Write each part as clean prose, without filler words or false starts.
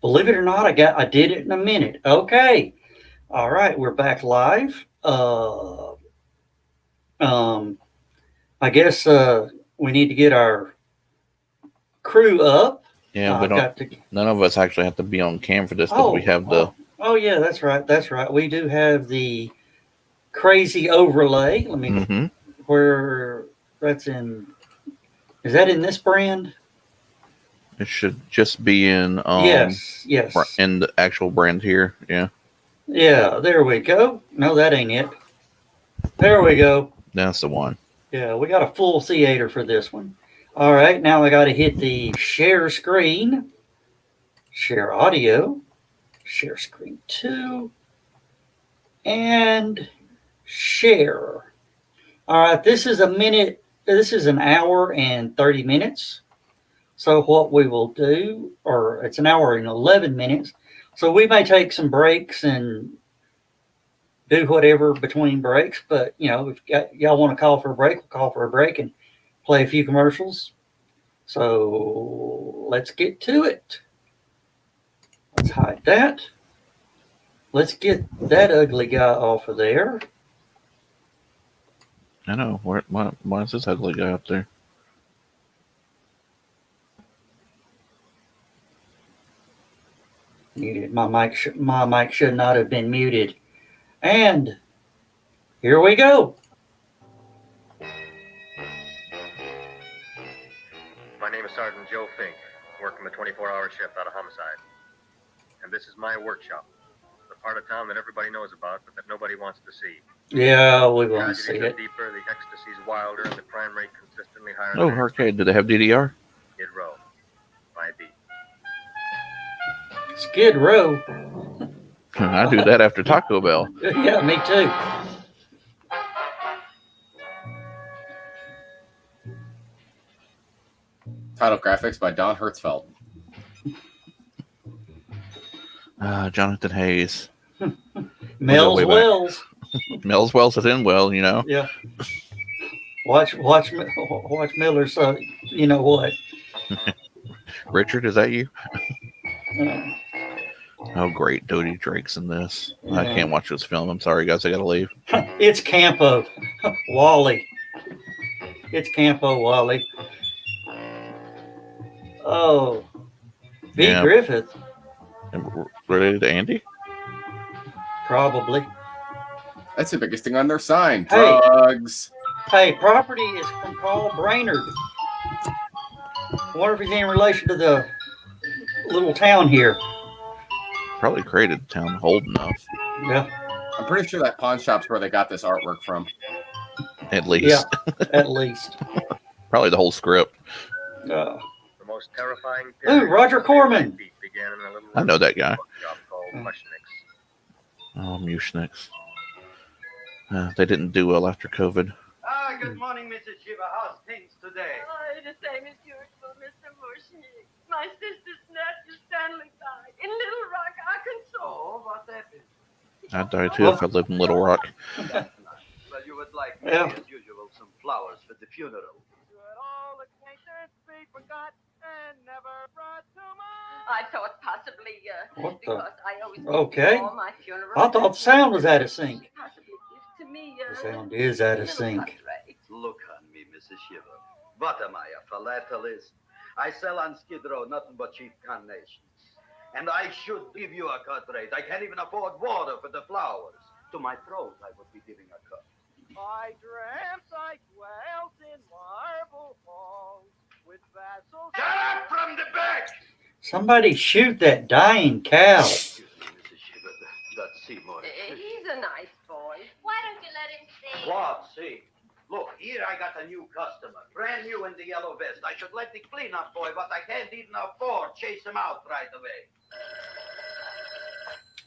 Believe it or not, I did it in a minute. Okay. All right, we're back live. Um, I guess we need to get our crew up. Yeah, we I've don't. got to. None of us actually have to be on cam for this because we Oh, have the. oh, oh, yeah, that's right. That's right. We do have the crazy overlay. Let me. Mm-hmm. Where that's in. Is that in this brand? It should just be Yes. Yes. in the actual brand here. Yeah, Yeah. There we go. No, that ain't it. There we go. that's the one. Yeah, we got a full theater for this one. All right, now I got to hit the share screen, share audio, share screen two, and share. All right, this is a minute, this is an hour and 30 minutes. So, what we will do, or it's an hour and 11 minutes. So, we may take some breaks and do whatever between breaks. But, if y'all want to call for a break, we'll call for a break and play a few commercials. So let's get to it. Let's hide that. Let's get that ugly guy off of there. I know. Why is this ugly guy up there? Muted. My mic should not have been muted. And here we go. My name is Sergeant Joe Fink, working the 24-hour shift out of homicide. And this is my workshop, the part of town that everybody knows about, but that nobody wants to see. Yeah, we The want to see tragedies are it. deeper, the ecstasy's wilder, and the crime rate consistently higher Oh, than arcade. Do they have DDR? Skid Row, my beat. Skid Row. I do that after Taco Bell. Yeah, me too. Title graphics by Don Hertzfeld. Jonathan Hayes. Mel's way back. Wells. Mel's Wells is in well, you know. Yeah. Watch Miller's. You know what? Richard, is that you? Uh, Oh, great. Dodie Drake's in this. I Yeah. can't watch this film. I'm sorry, guys. I gotta leave. It's Campo. Wally. It's Campo Wally. Oh, B. Yeah. Griffith, Related to Andy? probably. That's the biggest thing on their sign. Hey. Drugs. Hey, property is from Carl Brainerd. I wonder if he's in relation to the little town here. Probably created the town old enough, Yeah, I'm pretty sure that pawn shop's where they got this artwork from. at least. at least. Probably the whole script. Uh, The most terrifying Ooh, period Roger of the Corman. beat began in a little I know that guy. bookshop called Hmm. Mushnick's. Oh, Mushniks. They didn't do well after COVID. Good morning, Mrs. Shiva. How's things today? The same as usual, Mr. Mushnick. My sister's nephew Stanley died in Little Rock, Arkansas. Oh, what happened? I'd die too if I lived in Little Rock. That's nice. Well, you would like, me, Yeah. as usual, some flowers for the funeral. I thought possibly What the- because I always Okay. all my funerals. I thought the sound was out of sync. Possibly gives to me The sound is out of little sync. portrait. Look on me, Mrs. Shiva. What am I, a philatelist? I sell on Skid Row nothing but cheap carnations. And I should give you a cut rate. I can't even afford water for the flowers. To my throat, I would be giving a cut. I dreamt I dwelt in marble halls with vassals. Get up from the back! Somebody shoot that dying cow. Excuse me, Mrs. Shiva. That's Seymour. He's a nice boy. Why don't you let him sing? What? See? Look, here I got a new customer. Brand new in the yellow vest. I should let the cleanup boy, but I can't even afford chase him out right away.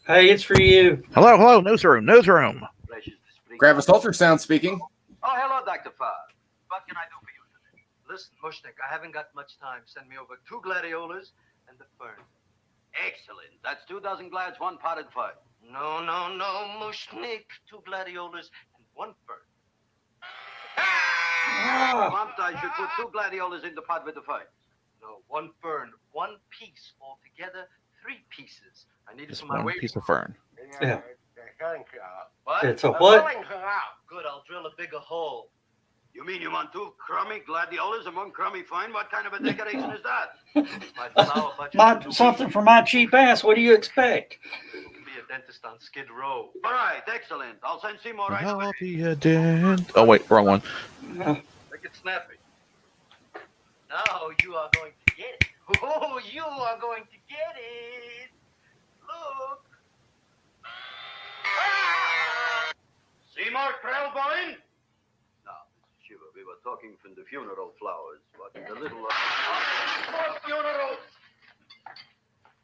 Hey, it's for you. Hello, newsroom. Pleasure to speak. Gravis Ultrasound speaking. Oh, hello, Dr. Farr. What can I do for you today? Listen, Mushnick, I haven't got much time. Send me over 2 gladiolas and the fern. Excellent. That's 2 dozen glads, 1 potted fern. No, Mushnick. 2 gladiolas and 1 fern. Ah, I should put 2 gladiolas in the pot with the fern. No, 1 fern, 1 piece altogether, 3 pieces. I need it Just for my one weight. piece of fern. Yeah. What? It's a what? Good, I'll drill a bigger hole. You mean you want 2 crummy gladiolas and 1 crummy fine? What kind of a decoration is that? My flower budget. Something for my cheap ass. What do you expect? You can be a dentist on Skid Row. All right, excellent. I'll send Seymour right away. I'll be a dent. Oh wait, wrong one. Make it snappy. Now you are going to get it. Oh, you are going to get it. Look. Ah! Seymour Krellboyne? Now, Mrs. Shiva, we were talking from the funeral flowers, but in the little... More funerals!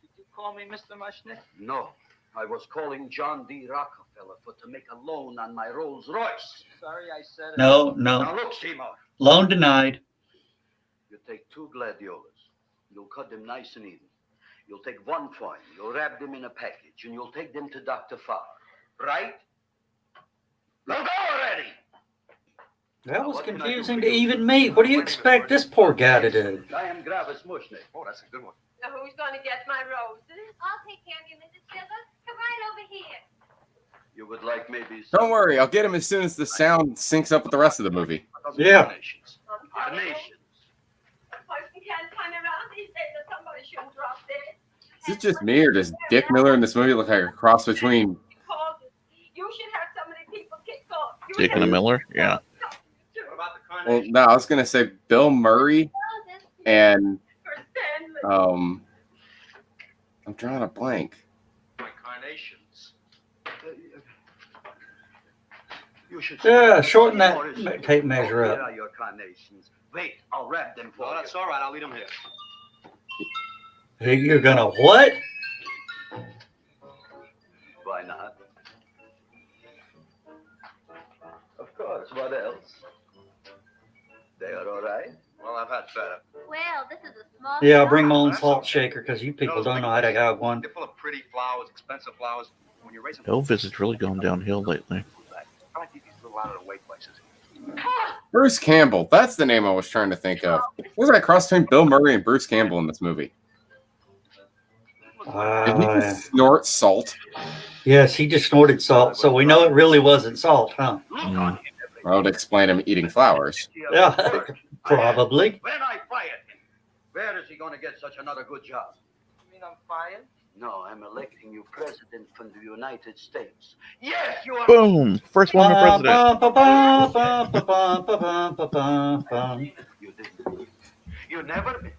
Did you call me Mr. Mushnick? No, I was calling John D. Rockefeller to make a loan on my Rolls Royce. Sorry I said it. No, Now no. look, Seymour. Loan denied. You take 2 gladiolas. You'll cut them nice and even. You'll take 1 coin. You'll wrap them in a package, and you'll take them to Dr. Farr. Right? Now go already! That was confusing to even me. What do you expect this poor guy to do? I am Gravis Mushnick. Oh, that's a good one. Now, who's going to get my roses? I'll take care of you, Mrs. Shiva. Come right over here. You would like maybe... Don't worry, I'll get him as soon as the sound syncs up with the rest of the movie. Yeah. Carnations. Carnations. A person can't turn around these days that somebody shouldn't drop dead. Is it just me, or does Dick Miller in this movie look like a cross between... Because you should have so many people kicked off. You Dick and a Miller? Yeah. What about the Well, carnations? no, I was going to say Bill Murray and... For Stanley. I'm drawing a blank. My carnations. You should... Yeah, shorten that tape measure Here up. are your carnations. Wait, I'll wrap them for you. That's all right. I'll leave them here. You're gonna what? Why not? Of course. What else? They are all right. Well, I've had better. Well, this is a small. Yeah, I'll bring my own salt shaker because you people don't know how to have one. They're full of pretty flowers, expensive flowers. When you're raising Elvis has really gone downhill lately. I like these little out of the way places. Bruce Campbell. That's the name I was trying to think of. What was that cross between Bill Murray and Bruce Campbell in this movie? Did he just snort salt? Yes, he just snorted salt, so we know it really wasn't salt, huh? Mm. That would explain him eating flowers. Yeah, probably. When I fired him, where is he going to get such another good job? You mean I'm fired? No, I'm electing you president from the United States. Yes, you are. Boom! First woman president. You didn't. You never.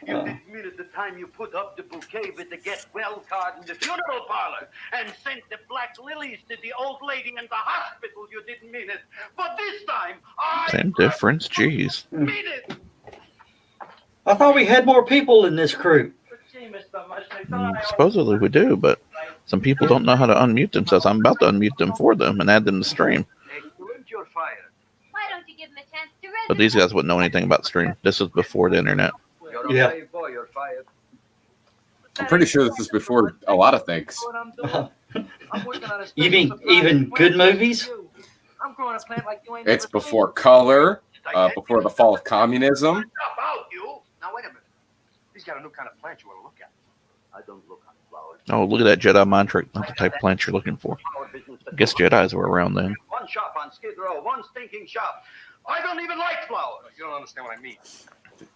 You didn't mean at the time you put up the bouquet with the get well card in the funeral parlor and sent the black lilies to the old lady in the hospital. You didn't mean it. But this time, I Same difference. Jeez. mean it. I thought we had more people in this crew. But gee, Mr. Mushnick, Supposedly we do, but some people don't know how to unmute themselves. I'm about to unmute them for them and add them to stream. Excellent, you're fired. Why don't you give him a chance to But these guys wouldn't know anything about stream. This is before the internet. You're a Yeah. brave boy, you're fired. I'm pretty sure this is before a lot of things. what I'm doing. I'm working on a You mean special supply even of good plants for movies? you. I'm growing a plant like you ain't It's never before seen. Color, before the fall of communism. Stop out, you. Now, wait a minute. He's got a new kind of plant you want to look at. I don't look on flowers. Oh, look at that Jedi mind trick. Not the type of plant you're looking for. Flower business I guess Jedis were around then. One shop on Skid Row, one stinking shop. I don't even like flowers. You don't understand what I mean.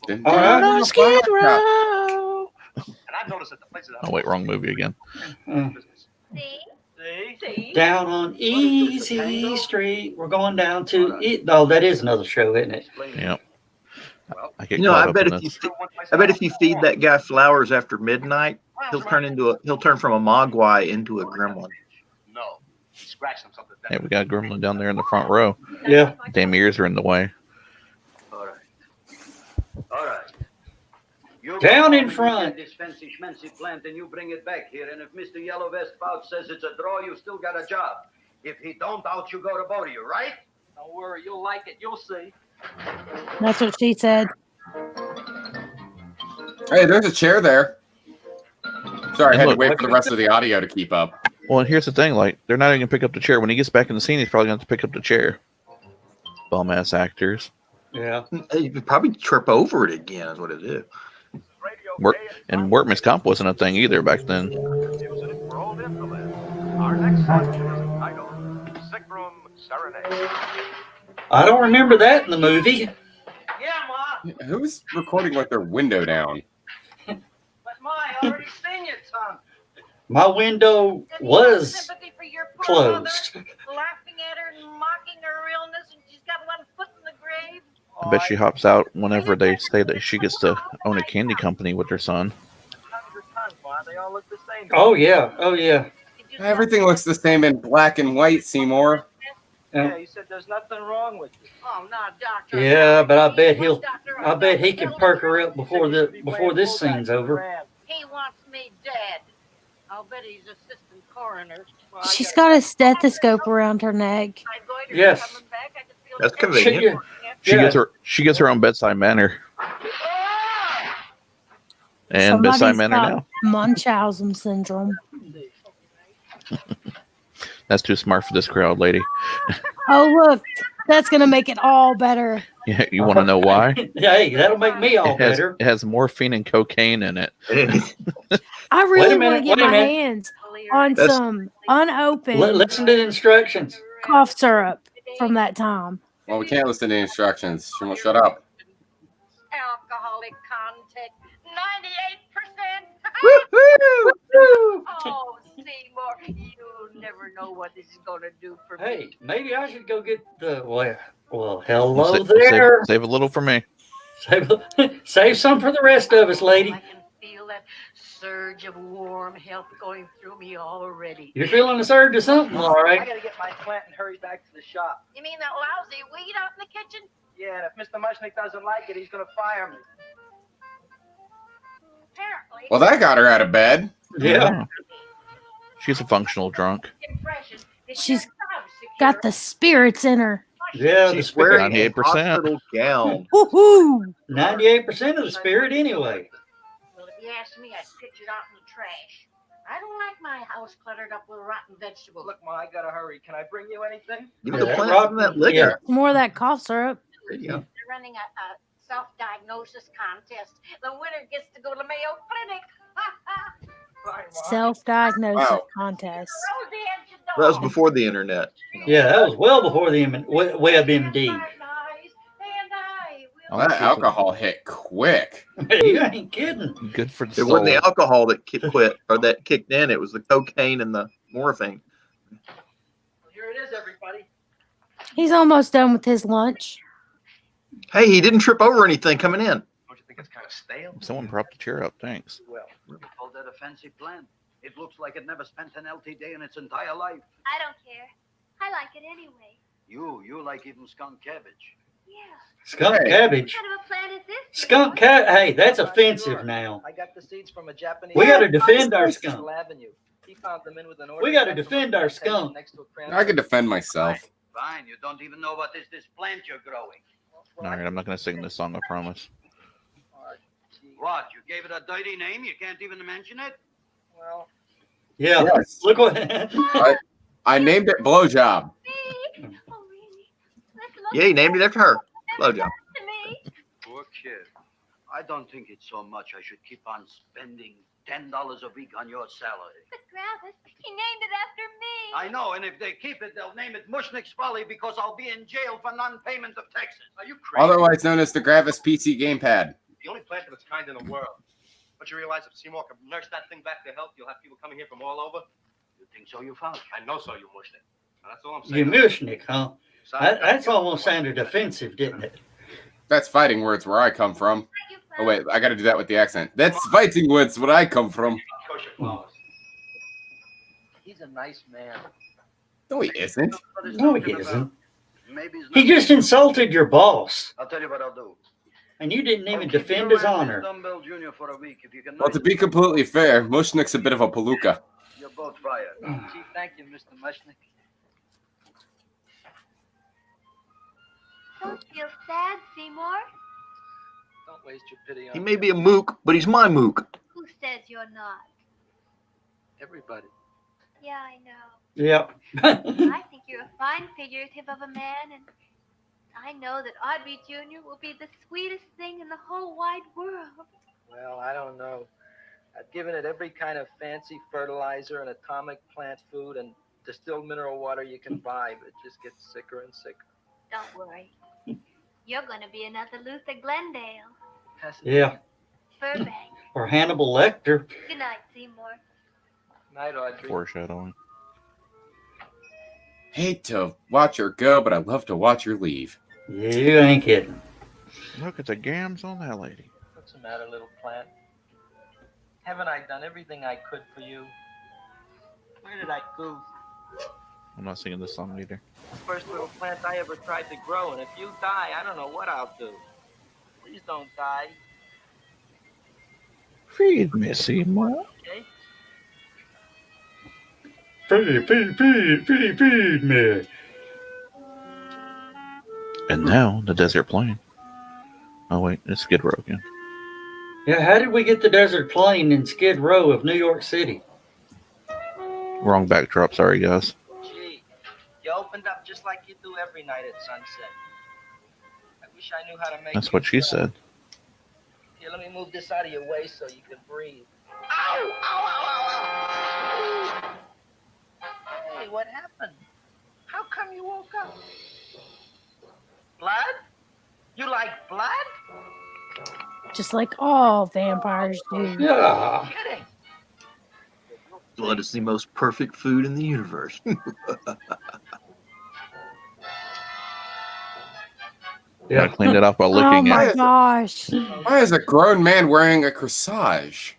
Didn't All right. do it. And I've noticed that the places Oh wait, wrong movie again. business. See? See? Down on Easy Street. We're going down to it. Oh, that is another show, isn't it? Yep. I get You know, caught I up bet in if you this. I bet if you feed that guy flowers after midnight, he'll turn from a mogwai into a gremlin. No. He scratched himself to death. Hey, we got a gremlin down there in the front row. Yeah. Damn ears are in the way. All right. All right. You Down go in and front. get this fancy schmancy plant and you bring it back here. And if Mr. Yellow Vest Pouch says it's a draw, you still got a job. If he don't, out you go to both of you, right? Don't worry, you'll like it. You'll see. That's what she said. Hey, there's a chair there. Sorry, I had to look, wait for the rest of the audio to keep up. Well, and here's the thing: like, they're not even gonna pick up the chair. When he gets back in the scene, he's probably gonna have to pick up the chair. Bum ass actors. Yeah. You could probably trip over it again, is what it is. Radio And workman's comp wasn't a thing either back then. Music for old invalids. Our next selection is entitled Sick Room Serenade. I don't remember that in the movie. Yeah, Ma. Who's recording with their window down? But Ma, I already seen your tongue. My window was sympathy for your poor closed. mother, laughing at her and mocking her illness, and she's got one foot in the grave. I bet she hops out whenever they say that she gets to own a candy company with her son. How's your tongue, Ma? They all look the same. Oh yeah, oh yeah. Everything looks the same in black and white, Seymour. Yeah, you said there's nothing wrong with you. Oh, no, doctor. Yeah, but I bet he can perk her up before this scene's over. He wants me dead. I'll bet he's assistant coroner. Well, She's got a stethoscope around her neck. Yes. That's convenient. She gets her own bedside manner. And bedside manner now. Munchausen syndrome. That's too smart for this crowd, lady. Oh, look. That's going to make it all better. Yeah, you want to know why? Hey, that'll make me all better. It has morphine and cocaine in it. I really want to minute, get wait a my minute. hands on some unopened Listen to the instructions. cough syrup from that time. Well, we can't listen to the instructions. She won't shut up. Alcoholic content, 98%. Woo-hoo! Oh, Seymour, you'll never know what this is going to do for me. Hey, maybe I should go get the well hello We'll there. Save a little for me. Save some for the rest of us, lady. I can feel that surge of warm health going through me already. You're feeling the surge of something, all I right. gotta get my plant and hurry back to the shop. You mean that lousy weed out in the kitchen? Yeah, and if Mr. Mushnick doesn't like it, he's gonna fire me. Apparently. Well, that got her out of bed. Yeah. She's a functional drunk. Impression that She's your house got the spirits in her. Yeah, the She's spirit. wearing a 98%. hospital gown. Woohoo! 98% of the spirit anyway. Well, if you ask me, I'd pitch it out in the trash. I don't like my house cluttered up with rotten vegetables. Look, Ma, I gotta hurry. Can I bring you anything? Give me Yeah, the plant Rob- from that liquor. More of that cough syrup. There you go. They're running a self-diagnosis contest. The winner gets to go to Mayo Clinic. Bye, Ma. Self-diagnosis Wow. contest. Rosie had your That was dog. before the internet. Yeah, that was well before the web indeed. Well, that alcohol hit quick. You ain't kidding. Good for the It wasn't the soul. alcohol that quit or that kicked in. It was the cocaine and the morphine. Here it is, everybody. He's almost done with his lunch. Hey, he didn't trip over anything coming in. Don't you think it's kind of stale? Someone propped the chair up. Thanks. Well, Call that a fancy plan? It looks like it never spent an LT day in its entire life. I don't care. I like it anyway. You like even skunk cabbage. Yeah. Skunk Hey. cabbage. What kind of a plant is this? Skunk cat. Hey, that's offensive now. I got the seeds from a Japanese. We got to defend our skunk. Central Avenue. He found them in with an order. We got to defend our skunk. Next to a crayon. I can defend myself. Fine, you don't even know what is this plant you're growing. All right, I'm not going to sing this song, I promise. What? You gave it a dirty name? You can't even mention it? Well, Yeah. Yes. Look what. I named it Blowjob. Me? Oh, really? Let's look Yeah, he named it after her. Never Blowjob. done to me. Poor kid. I don't think it's so much I should keep on spending $10 a week on your salary. But Gravis, he named it after me. I know, and if they keep it, they'll name it Mushnick's Folly because I'll be in jail for non-payment of taxes. are you crazy? Otherwise known as the Gravis PC gamepad. The only plant of its kind in the world. Don't you realize if Seymour can nurse that thing back to health, you'll have people coming here from all over? You think so, you found? I know so, you Mushnick. Now, that's all I'm You saying. mushnik, huh? That's almost sounded offensive, didn't it? That's fighting words where I come from. Thank you, Oh, wait, I got to do that with the accent. That's fighting words where I come from. Kosher flowers. He's a nice man. No, he isn't. No, he isn't. Maybe it's He not. just insulted your boss, I'll tell you what I'll do. and you didn't I'll even keep defend you his and honor. Dumbbell Jr. for a week if you can. Well, to be completely fair, Mushnick's a bit of a palooka. You're both fired. Gee, thank you, Mr. Mushnick. Don't feel sad, Seymour. Don't waste your pity on He may be a mook, but he's my mook. Who says you're not? everybody. Yeah, I know. Yep. I think you're a fine figurative of a man, and I know that Audrey Jr. will be the sweetest thing in the whole wide world. Well, I don't know. I've given it every kind of fancy fertilizer and atomic plant food and distilled mineral water you can buy, but it just gets sicker and sicker. Don't worry. You're going to be another Luther Glendale. Yeah. Burbank. Or Hannibal Lecter. Good night, Seymour. Night, Audrey. Foreshadowing. Hate to watch her go, but I love to watch her leave. You ain't kidding. Look at the gams on that lady. What's the matter, little plant? Haven't I done everything I could for you? Where did I goof? I'm not singing this song either. First little plant I ever tried to grow, and if you die, I don't know what I'll do. Please don't die, Feed me, Seymour. okay? Feed me. And now the desert plain. Oh wait, it's Skid Row again. Yeah, how did we get the desert plain in Skid Row of New York City? Wrong backdrop, sorry guys. Gee, you opened up just like you do every night at sunset. I wish I knew how to make That's you what she cry. said. Here, let me move this out of your way so you can breathe. Ow! Ow, ow, ow, ow! Hey, what happened? How come you woke up? Blood? You like blood? Just like all vampires do. Yeah. Kidding. Blood is the most perfect food in the universe. I cleaned it off by Oh licking my it. gosh. Why is a grown man wearing a corsage?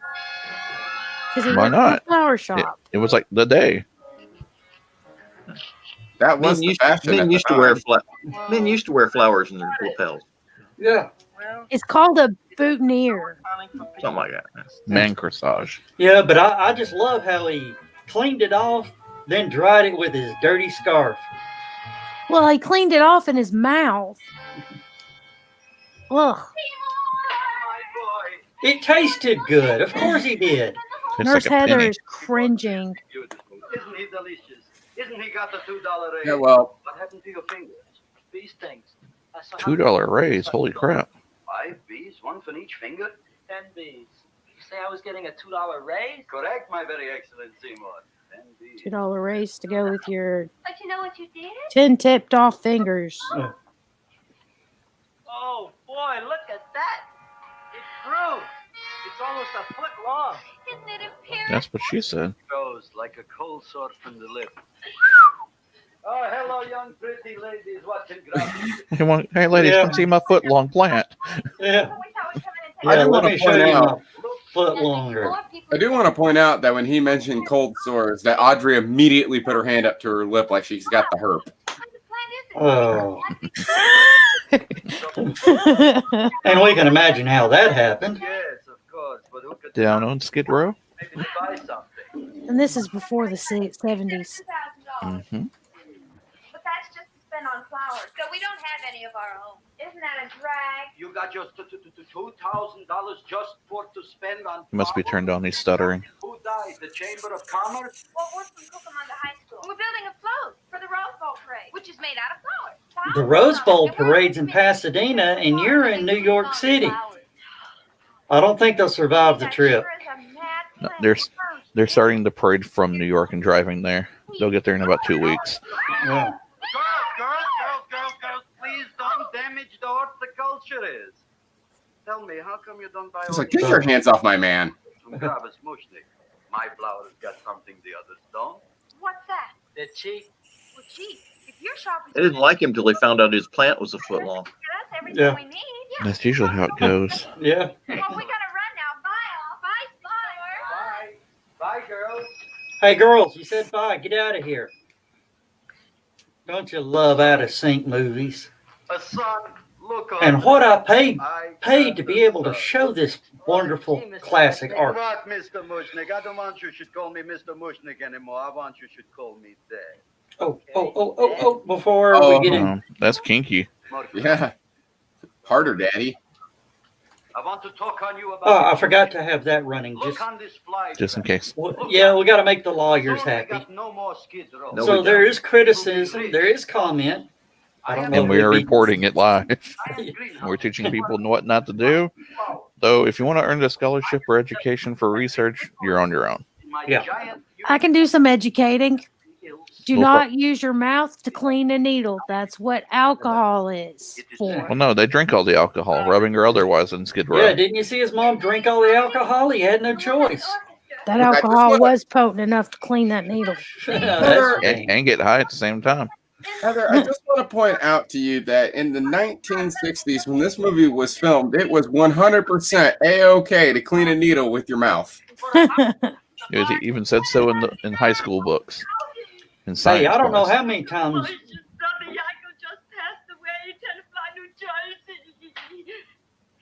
Because he Why worked in a not? flower shop. It was like the day. That was Men the used, fashion men at the used to wear time. men used to wear flowers in their lapels. Yeah. Well, It's called a boutonniere. accounting for people. Something like that. Man corsage. Yeah, but I just love how he cleaned it off, then dried it with his dirty scarf. Well, he cleaned it off in his mouth. Ugh. My boy. It tasted good. Of course he did. It's Nurse like a Heather penny. is cringing. Beautiful. Isn't he delicious? Isn't he got the $2 raise? Yeah, well, What happened to your fingers? These things. $2 raise. Holy crap. 5 bees, one for each finger? 10 bees. You say I was getting a $2 raise? Correct, my very excellent Seymour. 10 bees. $2 raise to go with your But you know what you did? 10 tipped off fingers. Oh, boy, look at that. It grew. It's almost a foot long. Isn't it imperial? That's what she said. Grows like a cold sore from the lip. Oh, hello, young pretty ladies watching graphics. Hey ladies, Yeah. come see my foot long plant. Yeah. I Yeah, do let wanna me show point you out- my foot longer. I do want to point out that when he mentioned cold sores, that Audrey immediately put her hand up to her lip like she's got the herp. Oh. And we can imagine how that happened. Yes, of course, but who could Down on Skid Row. maybe buy something? And this is before the 70s. Mm-hmm. But that's just to spend on flowers. So we don't have any of our own. Isn't that a drag? You got just $2,000 just for to spend on He must be flowers? turned on. He's stuttering. Who died? The Chamber of Commerce? Well, we're from Cucamonga High School. We're building a float for the Rose Bowl parade, which is made out of flowers. The Rose Bowl parade's in Pasadena, and you're in New York City. I don't think they'll survive the trip. No, they're starting the parade from New York and driving there. They'll get there in about 2 weeks. Yeah. Girls, please don't damage the horticulturist. Tell me, how come you don't buy It's like, get your hands off my man. from Gravis Mushnik? My flowers got something the others don't. What's that? They're cheap. Well, gee, if you're shopping, They didn't like him till they found out his plant was a foot long. get us everything Yeah. we need. That's usually how it goes. Yeah. Well, we gotta run now. Bye, all. Bye, Bye, girls. Hey, girls, you said bye. Get out of here. Don't you love out of sync movies? Son, look on. And what I paid I to be able to show this wonderful classic art. What, Mr. Mushnik? I don't want you should call me Mr. Mushnik anymore. I want you should call me Dad. Oh, before Oh. we get in. That's kinky. Yeah. Harder, Daddy. I want to talk on you about. Oh, I forgot to have that running. Look on this fly. Just in case. Yeah, we got to make the lawyers Soon we happy. got no more Skid Row. No, So we there is criticism, there is comment. I don't know And if we are it'd be- reporting it live. I am greenhouse. We're teaching people what not to do. Though, if you want to earn a scholarship or education for research, you're on your own. Yeah. I can do some educating. Do Well, not use your mouth to clean a needle. That's what alcohol is Well, for. no, they drink all the alcohol, rubbing or otherwise, in Skid Row. Yeah, didn't you see his mom drink all the alcohol? He had no choice. That Look, I just alcohol wanna- was potent enough to clean that needle. That's And get high at the same time. Heather, I just want to point out to you that in the 1960s, when this movie was filmed, it was 100% A-OK to clean a needle with your mouth. It even said so in high school books. In science Hey, I don't know class. how many times. Brother Yanko just passed away in Tennessee, New Jersey.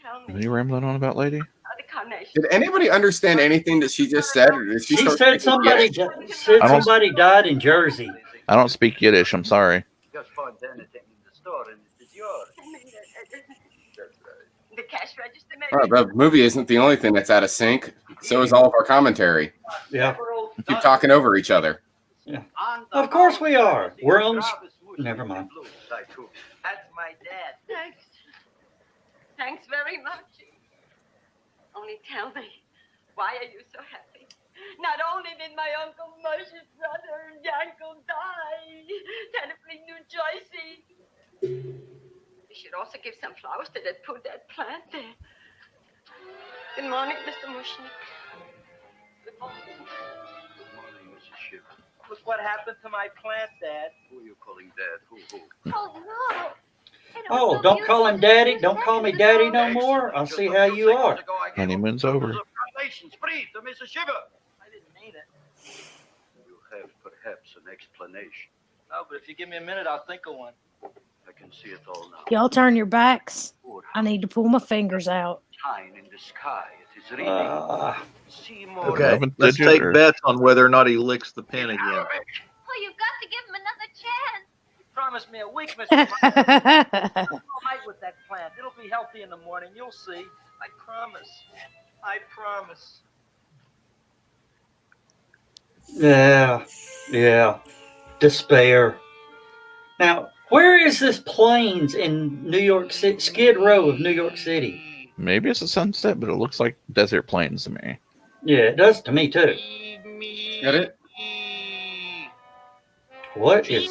Tell Are me, you rambling on about, lady? the carnation. Did anybody understand anything that she just said, or did she She start said speaking somebody Yiddish? said I don't- somebody died in Jersey. I don't speak Yiddish. I'm sorry. Just find anything in the store and it is yours. The cash register, maybe. Oh, the movie isn't the only thing that's out of sync. So is all of our commentary. Yeah. We keep talking over each other. Of course we are. We're on. Never mind. That's my dad. Thanks. Thanks very much. Only tell me, why are you so happy? Not only did my Uncle Moshe's brother Yanko die, Tennessee, New Jersey. We should also give some flowers to that poor dead plant there. Good morning, Mr. Mushnik. Good morning. Good morning, Mrs. Shiver. Look what happened to my plant, Dad. Who are you calling dad? Who? Oh, no. Oh, don't call him daddy. Don't call me daddy no more. I'll see how you are. Honeymoon's over. Free to Mrs. Shiver. I didn't mean it. You have perhaps an explanation. No, but if you give me a minute, I'll think of one. I can see it all now. Y'all turn your backs. I need to pull my fingers out. Shine in the sky. It is reading. See more. Okay, Eleventh let's digit take or- bets on whether or not he licks the pen again. Oh, you've got to give him another chance. You promised me a week, Mr. Myers. All night with that plant. It'll be healthy in the morning. You'll see. I promise. I promise. Yeah. Yeah. Despair. Now, where is this plains in New York City? Skid Row of New York City. Maybe it's a sunset, but it looks like desert plains to me. Yeah, it does to me too. Get it? What is?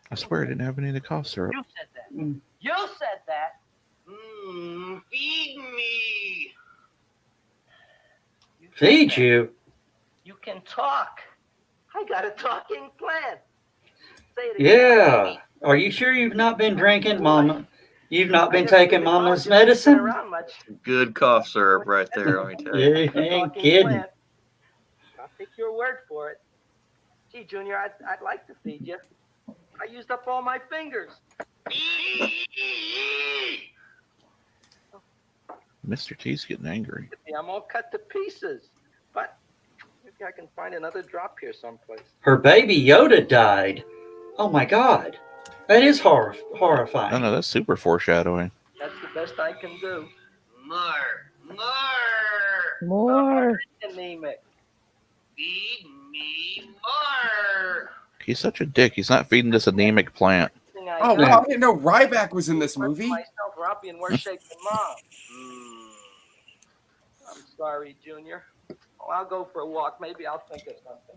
I swear I didn't have any of the cough syrup. You said that. Mm. You said that. Feed me. Feed you? You can talk. I got a talking plant. Say it again. Yeah. Are you sure you've not been drinking, Mama? You've not been taking Mama's medicine? Around much. Good cough syrup right there, let me tell you. Yeah, you ain't Talking kidding. plant. I'll take your word for it. Gee, Junior, I'd like to feed you. I used up all my fingers. Mr. T's getting angry. I'm all cut to pieces. But maybe I can find another drop here someplace. Her baby Yoda died. Oh my God. That is horrifying. Oh no, that's super foreshadowing. That's the best I can do. More. Anemic. Feed me more. He's such a dick. He's not feeding this anemic plant. Thing I Oh, got. wow, I didn't know Ryback was in this movie. Myself, or I'll be in worse shape than Mom. I'm sorry, Junior. Well, I'll go for a walk. Maybe I'll think of something.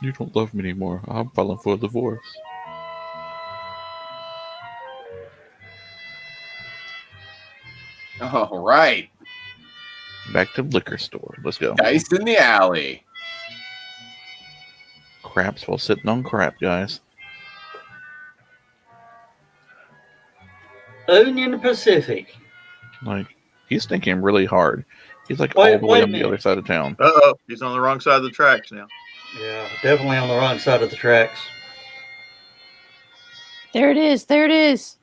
You don't love me anymore. I'm filing for a divorce. All right. Back to the liquor store. Let's go. Dice in the alley. Craps while sitting on crap, guys. Union Pacific. Like, he's thinking really hard. He's like Wait- all the wait way a on the minute. other side of town. Uh-oh, he's on the wrong side of the tracks now. Yeah, definitely on the wrong side of the tracks. There it is. There it is.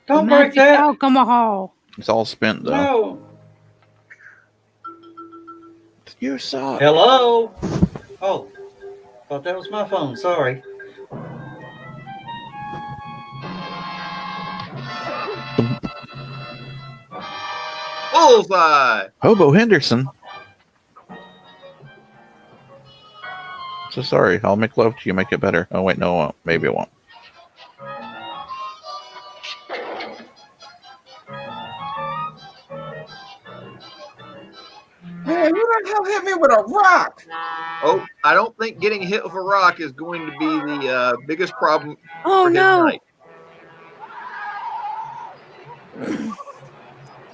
Don't The break magic that. alcohol. It's all spent though. No. You suck. Hello. Oh, thought that was my phone. Sorry. Bullseye! Hobo Henderson. So sorry. I'll make love to you. Make it better. Oh wait, no, I won't. Maybe I won't. Hey, who the hell hit me with a rock? Oh, I don't think getting hit with a rock is going to be the biggest problem Oh for his no! night.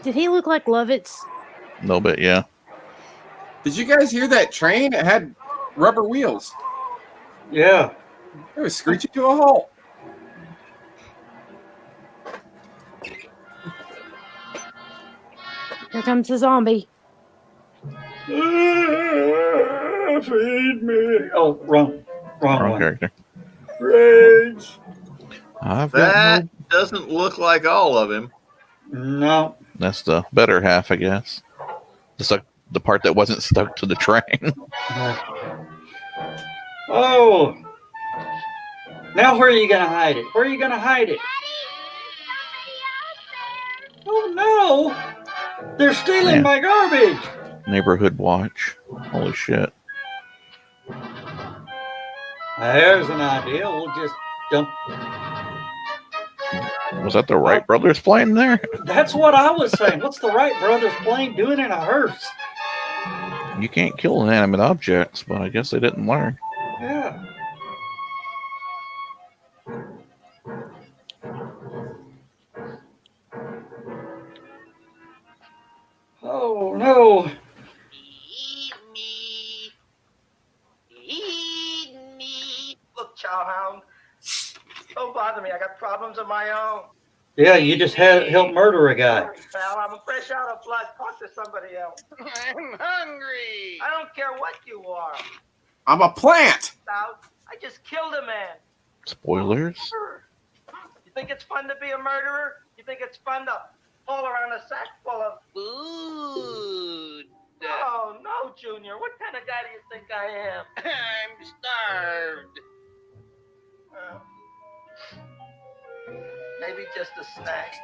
Did he look like Lovitz? A little bit, yeah. Did you guys hear that train? It had rubber wheels. Yeah. It was screeching to a halt. Here comes the zombie. Feed me. Oh, wrong Wrong one. character. Rage. I've got That no. doesn't look like all of him. No. That's the better half, I guess. The part that wasn't stuck to the train. Oh. Now where are you gonna hide it? Where are you gonna hide it? Oh no! They're stealing Yeah. my garbage. Neighborhood watch. Holy shit. There's an idea. We'll just dump. Was that the Wright brothers playing there? That's what I was saying. What's the Wright brothers plane doing in a hearse? You can't kill inanimate objects, but I guess they didn't learn. Yeah. Oh no. Look, Chowhound. Don't bother me. I got problems of my own. Yeah, you just helped murder a guy. Sorry, pal. I'm fresh out of blood. Talk to somebody else. I'm hungry. I don't care what you are. I'm a plant. Stout. I just killed a man. Spoilers? You think it's fun to be a murderer? You think it's fun to haul around a sack full of Food. Oh, no, Junior. What kind of guy do you think I am? I'm starved. Maybe just a snack.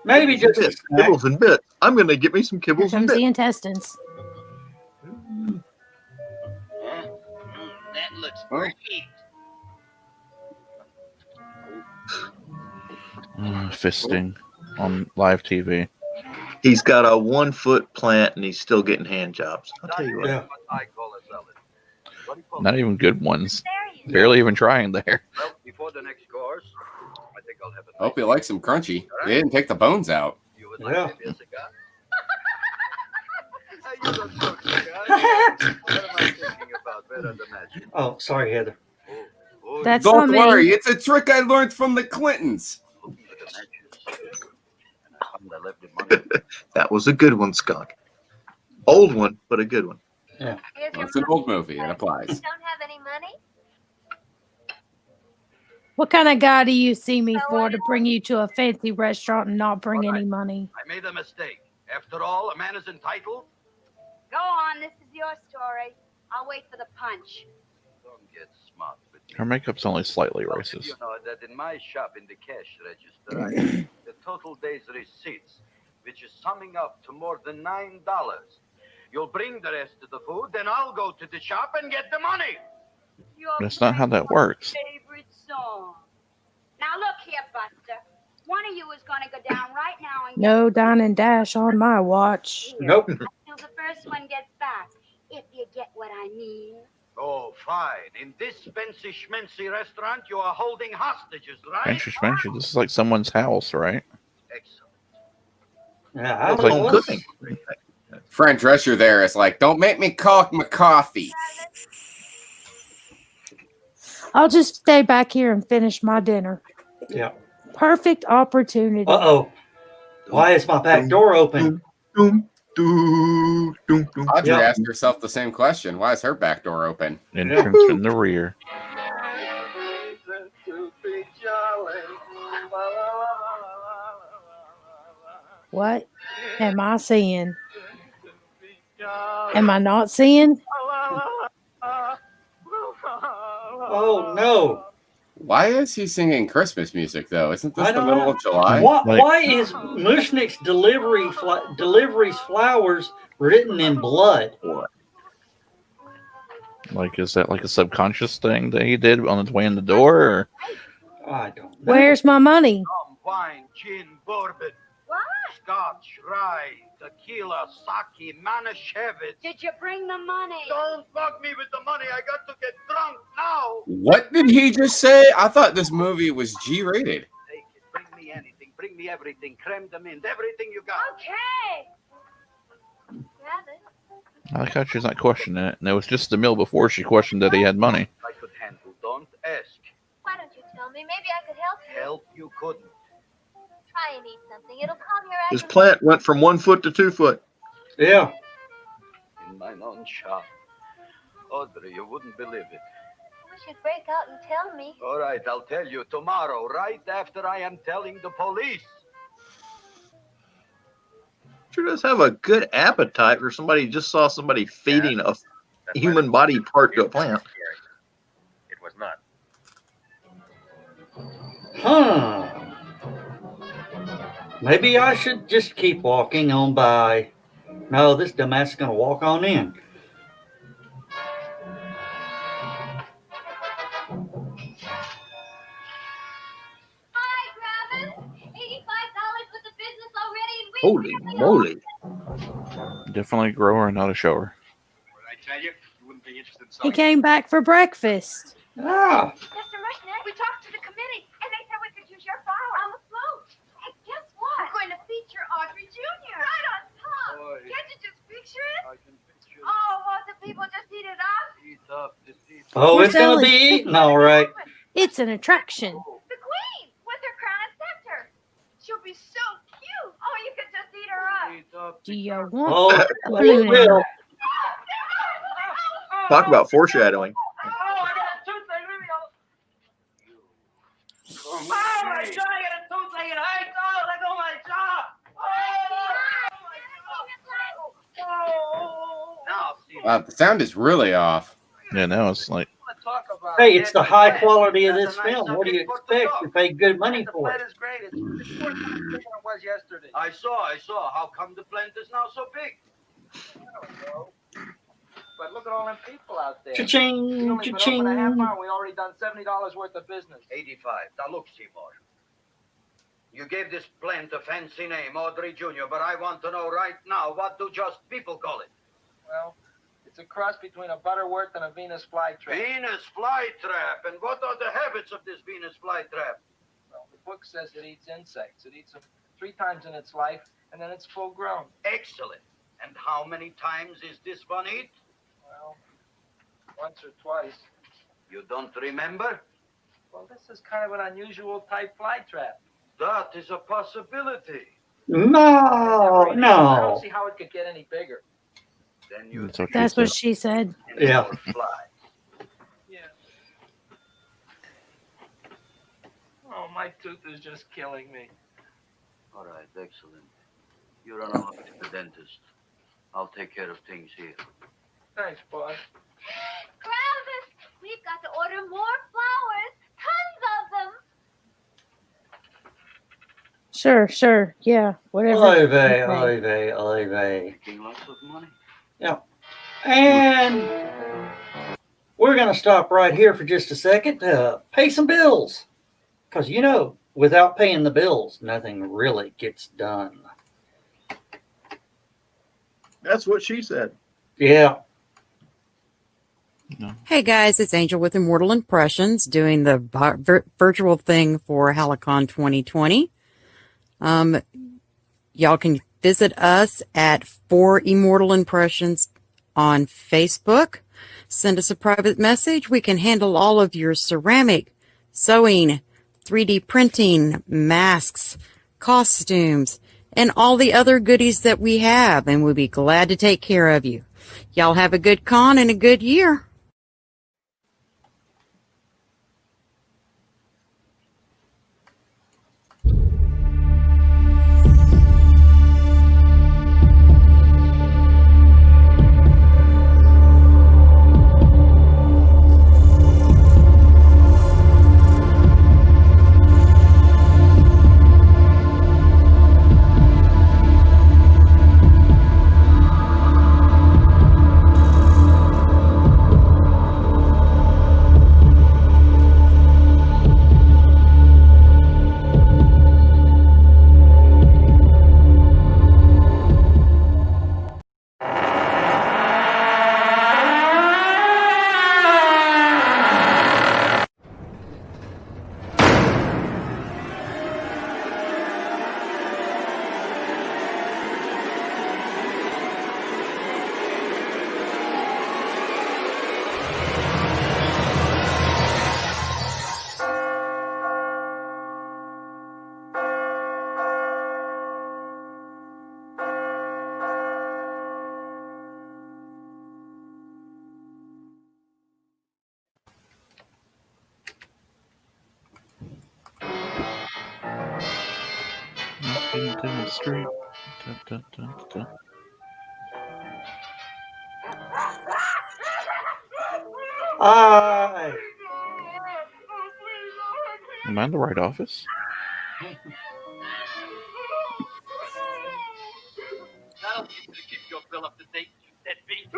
Maybe just a Bits, snack. kibbles and bits. I'm going to get me some Here kibbles and comes the bits. intestines. That looks Oh. great. Fisting on live TV. He's got a 1 foot plant and he's still getting hand jobs. I'll tell you what. Yeah. What I call a salad. What do you call Not even good ones. There you Barely even trying there. Well, before the next course, I think I'll have a I hope you like some crunchy. They didn't take the bones out. You would Yeah. like maybe a cigar? You don't smoke cigars. What am I thinking about? Where are the matches? Oh, sorry, Heather. Oh, That's not Don't me. worry, it's a trick I learned from the Clintons. the matches. And I found I left the money. That was a good one, Skunk. Old one, but a good one. Here's your It's an old movie. It applies. Don't have any money? What kind of guy do you see me for to bring you to a fancy restaurant and not bring any money? I made a mistake. After all, a man is entitled. Go on, this is your story. I'll wait for the punch. Don't get smart with me. Her makeup's only slightly Well, racist. You know that in my shop in the cash register, I have the total day's receipts, which is summing up to more than $9. You'll bring the rest of the food, then I'll go to the shop and get the money. That's not how that works. Favorite song. Now look here, Buster. One of you is going to go down right now and No dine and dash on my watch. Nope. until the first one gets back. If you get what I mean. Oh, fine. In this fancy schmancy restaurant, you are holding hostages, right? Fancy schmancy. This is like someone's house, right? Excellent. Yeah, I It's don't like know. cooking. Fran Drescher there is like, don't make me cock my coffee. I'll just stay back here and finish my dinner. Yeah. Perfect opportunity. Uh-oh. Why is my back door open? Doom, doom, doom, doom. Audrey Yeah. asked herself the same question. Why is her back door open? Entrance in the rear. Reason to be jolly. La, la, la, la, la, la, What am I seeing? to be jolly. Am I not seeing? La, la, la, la. Oh, no. Why is he singing Christmas music though? Isn't this I the don't middle know. of July? Why is Mushnick's deliveries flowers written in blood? Like, is that like a subconscious thing that he did on his way in the door? Or? I don't know. Where's my money? Rum, wine, gin, bourbon. What? scotch, rye, tequila, sake, manischewitz. Did you bring the money? Don't bug me with the money. I got to get drunk now. What did he just say? I thought this movie was G-rated. Take it. Bring me anything. Bring me everything. Creme de mint. Everything you got. Okay. Grab it. I like how she's not questioning it. And it was just the meal before she questioned that he had money. I could handle. Don't ask. Why don't you tell me? Maybe I could help you. Help you couldn't. Try and eat something. It'll calm your His aggravation. plant went from 1 foot to 2 foot. Yeah. In my own shop. Audrey, you wouldn't believe it. I wish you'd break out and tell me. All right, I'll tell you tomorrow, right after I am telling the police. Sure does have a good appetite for somebody who just saw somebody feeding a That's human body part to a plant. It was not. Huh. Maybe I should just keep walking on by. No, this dumbass is going to walk on in. Hi, Travis. $85 with the business already, and we Holy moly. Definitely a grower, not a shower. What did I tell you? You wouldn't be interested in He selling. came back for breakfast. Ah. Mr. Mushnick, we talked to the committee, and they said we could use your flour on the float. Hey, guess what? We're going to feature Audrey Jr. right on top. Boy. Can't you just picture it? I can picture Oh, won't the people just eat it up? eat up, just eat up. Oh, We're it's going to selling- be eaten, all right. It's an attraction. The queen with her crown and scepter. She'll be so cute. Oh, you could just eat her up. Eat up. Do you want Oh, a we balloon? will. Talk about foreshadowing. Oh, I got a toothache. Leave me alone. Oh, my God, I got a toothache. It hurts. Oh, let go of my jaw. Oh, Now, see, Wow, the sound is really off. Yeah, now it's like, let's talk about Hey, it. it's the high quality of That's this a nice film. What do you subject for the expect? talk. You pay good money The for plant it. is great. It's 4 times bigger than it was yesterday. I saw. How come the plant is now so big? I don't know. But look at all them people out there. We Cha-ching, only been open a half cha-ching. hour. We already done $70 worth of business. 85. Now look, Seymour. You gave this plant a fancy name, Audrey Jr., but I want to know right now, what do just people call it? Well, it's a cross between a Butterworth and a Venus flytrap. Venus flytrap. And what are the habits of this Venus flytrap? Well, the book says it eats insects. It eats them 3 times in its life, and then it's full grown. Excellent. And how many times is this one eat? Well, once or twice. You don't remember? Well, this is kind of an unusual type flytrap. That is a possibility. No, I don't no. see how it could get any bigger. Then you that's what she That's what said. she said. Yeah. fly. Yeah. Oh, my tooth is just killing me. All right, excellent. You run off to the dentist. I'll take care of things here. Thanks, boss. Travis, we've got to order more flowers. Tons of them. Sure. Yeah, whatever. Olive, Okay. olive. Making lots of money. And we're going to stop right here for just a second to pay some bills. Because, you know, without paying the bills, nothing really gets done. That's what she said. Yeah. Hey guys, it's Angel with Immortal Impressions doing the virtual thing for HallowCon 2020. Y'all can visit us at For Immortal Impressions on Facebook. Send us a private message. We can handle all of your ceramic, sewing, 3D printing, masks, costumes, and all the other goodies that we have, and we'll be glad to take care of you. Y'all have a good con and a good year. down the street. Dun, dun, dun, dun. I Am I in the right office? That'll keep your bill up to date, you deadbeat.